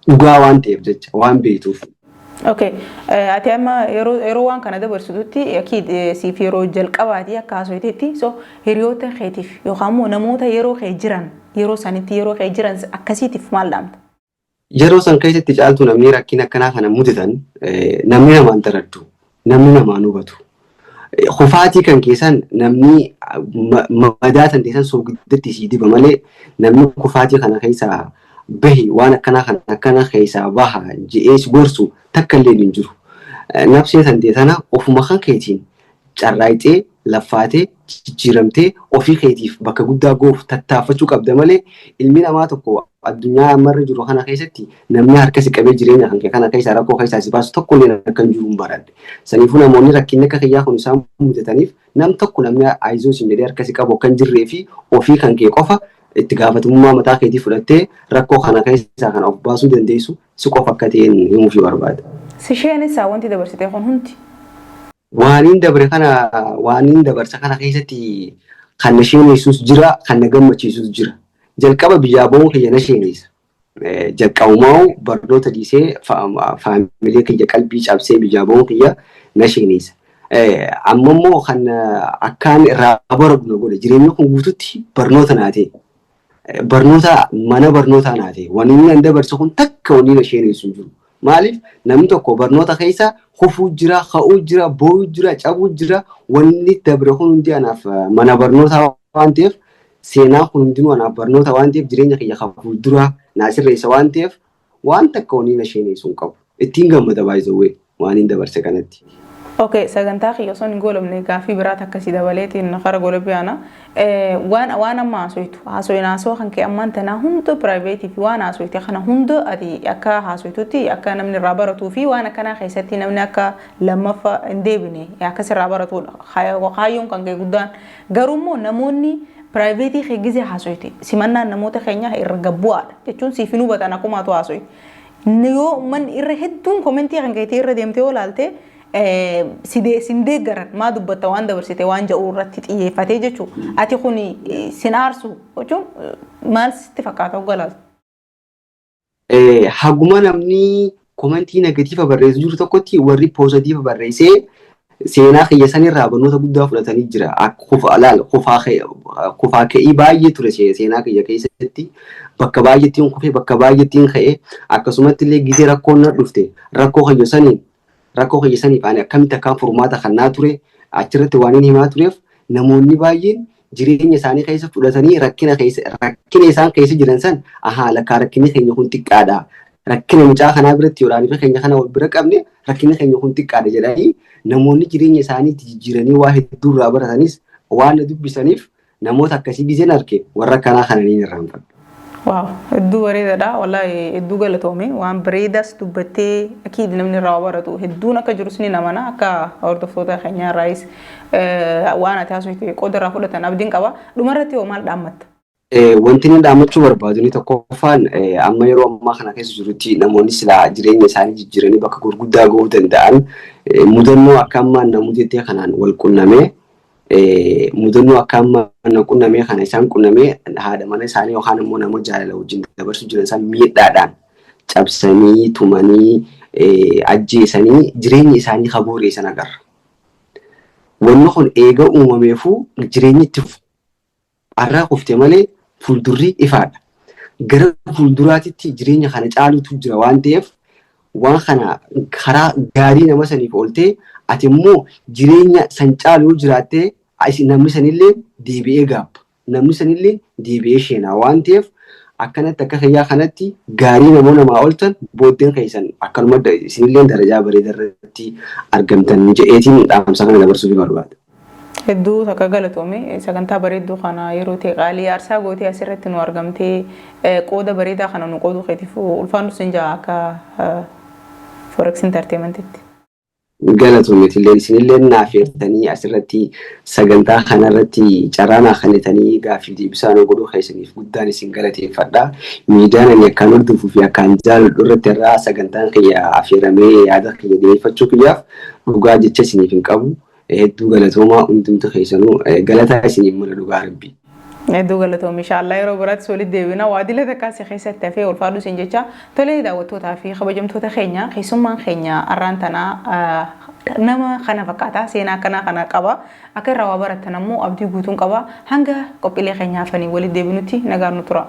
Speaker 1: dhugaa waan ta'eef jecha waan beektuuf.
Speaker 2: Okay, ati amma yeroo waan kana dabarsitutti akid siif yeroo jalqabaati akka haasofteetti so hiriyoota keetiif yookaan immoo namoota yeroo kee jiran yeroo sanitti yeroo kee jiran akkasiitiif maal dhaamta?
Speaker 1: Yeroo san keessatti caaltu namni rakkina akkanaa kana mudatan namni namaan taraddu namni namaan hubatu. Kufaatii kan keessan namni madaa tan keessan soogidatti sii diba malee namni kufaatii kana keessaa bahi waan akkana keessaa baha je'ees gorsu takka illee hin jiru. Nafsee tantee tana ofuma kan keetiin carraayxee laffaatee jijjiiramtee ofii keetiif bakka guddaa goof tattaafachuu qabda malee ilmi namaa tokko addunyaa ammarra jiru kana keessatti namni harkasi qabee jireenya kan kee kana keessaa rakkoo keessaa si baasu tokko illee akka hin jiru hin baradde. Saniifuu namoonni rakkinni akka kiyyaa kun isaan mudataniif nam tokko namni aayizoo sin jedhee harkasi qabu kan jirree fi ofii kan kee qofa itti gaafatamummaa mataa keetii fudhattee rakkoo kana keessaa kan of baasuu dandeessu si qofa akka ta'een himuufii barbaada.
Speaker 2: Si sheenis wanti dabarsitee kun hundi.
Speaker 1: Waaniin dabarsa kana keessatti kan na sheenessus jira kan na gammachiisus jira. Jalqaba biyyaa ba'uun kiyya na sheenessa. Jalqabumaa barnoota dhiisee faamilee kiyya qalbii cabsee biyyaa ba'uun kiyya na sheenessa. Amma immoo kan akkaan irraa baratu na godhe jireenyi kun guututti barnoota naatee. Barnoota mana barnootaa naatee wanni inni dabarsu kun takka wanni na sheenessu hin jiru. Maaliif namni tokko barnoota keessa kufuu jira, ka'uu jira, boo'uu jira, cabuu jira wanni dabre kun hundi anaaf mana barnootaa waan ta'eef seenaa kun hundinuu anaaf barnoota waan ta'eef jireenya kiyya kafuu dura naasirreessa waan ta'eef waan takka wanni na sheenessu hin qabu. Ittiin gammada baay'isawwee waan hin dabarse kanatti.
Speaker 2: Okay, sagantaa kiyya osoo hin goolabne gaaffii biraat akkasii dabaleetiin kara goolabiyaana waan amma haasoo kan kee ammaan tanaa hunda piraayiveetii fi waan haasoyte kana hunda ati akka haasoytutti akka namni irraa baratuu fi waan akkanaa keessatti namni akka lammaffaa hin deebine akkas irraa baratudha. Kaayyoon kan kee guddaan garuummoo namoonni piraayiveetii kee gizee haasoyte simannaan namoota keenya irra gabbu'aadha jechuun siif hin hubatan akkumaatu haasoyte. Yoo manni irra hedduun komentii kan keetii irra deemtee olaalte sindee garan maa dubbatta waan dabarsite waan ja'uu irratti xiyyeeffatee jechuudha. Ati kun sin aarsu jechuun maal sitti fakkaata hoggalaatu?
Speaker 1: Haguma namni komentii negatiiva barreessu jiru tokkotti warri poozitiiva barreessee seenaa kiyya sanirraa barnoota guddaa fudhatanii jira. Kufaa ka'ii baay'ee ture seenaa kiyya keessatti bakka baay'eetiin kufee bakka baay'eetiin ka'ee akkasumatti illee gisee rakkoon na dhufte rakkoo hayyasaniif ani akkamitti akkaan furmaata kannaa ture achirratti waan inni himaa tureef namoonni baay'een jireenya isaanii keessa fudhatanii rakkina isaan keessa jiran san lakkaa rakkinni keenya kun xiqqaadha. Rakkina mucaa kanaa biratti yoodhaan keenya kana wal bira qabne rakkinni keenya kun xiqqaadha jedhanii namoonni jireenya isaaniitti jijjiiranii waa hedduu irraa baratanis waan na dubbisaniif namoota akkasii giseen arge warra kanaa kananiin irraanfadha.
Speaker 2: Waaw, hedduu bareedaadha. Wallaahi hedduu galatoome. Waan bareedaas dubbattee akiid namni irraa baratu hedduun akka jirus ni namana akka hordoftoota keenyaa irraayis waan ati haasofte qooda irraa fudhatan abdiin qaba. Dhumarratti hoo maal dhaammatta?
Speaker 1: Wanti inni dhaammachuu barbaadu ni tokkoffaan amma yeroo ammaa kana keessa jirutti namoonni silaa jireenya isaanii jijjiiranii bakka gurguddaa gahuu danda'an mudannoo akka ammaan namoota kanaan wal qunnamee mudannoo akka ammaan qunnamee kana isaan qunnamee haadha mana isaanii yookaan immoo namoota jaalala wajjin dabarsuu jiran isaan miidhaadhaan cabsanii tumanii ajjeesanii jireenya isaanii habooreessan agarra. Wanni kun eega uumameefuu jireenya itti arraa qofte malee fuuldurri ifaadha. Gara fuulduraatitti jireenya kana caalutu jira waan ta'eef waan kana karaa gaarii nama saniif ooltee ati immoo jireenya san caaluu jiraattee namni sanillee deebi'ee gaabba. Namni sanillee deebi'ee sheenaa waan ta'eef akkanatti akka fayyaa kanatti gaarii namaa ooltan booddeen keessan akkanuma isinillee darajaa bareedaa irratti argamtan jedheetiin dhaamsa kana dabarsuuf barbaada.
Speaker 2: Hedduu takka galatoome sagantaa bareedduu kana yeroo ta'e qaalii aarsaa gootee asirratti nu argamtee qooda bareedaa kana nu qooduu keetiif ulfaannu sin jaa akka Forex Entertainmentitti.
Speaker 1: Galatoomeetillee isinillee naaf eertanii asirratti sagantaa kanarratti carraa naa kennitanii gaaffii deebisaa nu godhuu keessaniif guddaan isin galateeffadha. Miidiyaan ani akkaan hordofuu fi akkaan jaalladhu irratti irraa sagantaan kiyya affeeramee yaada kiyya dhiyeeffachuu kiyyaaf dhugaa jecha isiniif hin qabu. Hedduu galatoomaa hundumtu keessanuu galataa isiniif mala dhugaa rabbi.
Speaker 2: Hedduu galatoom inshaallah yeroo biraatti walitti deebina waadila takkaas keessatti hafee ulfaadhu isin jecha tolee daawwattootaa fi kabajamtoota keenya keessummaan keenya arraan tanaa nama kana fakkaata seenaa kana qaba akka irraa waa barattan ammoo abdii guutuun qaba hanga qophiilee keenyaafanii walitti deebinutti nagaan nu tura.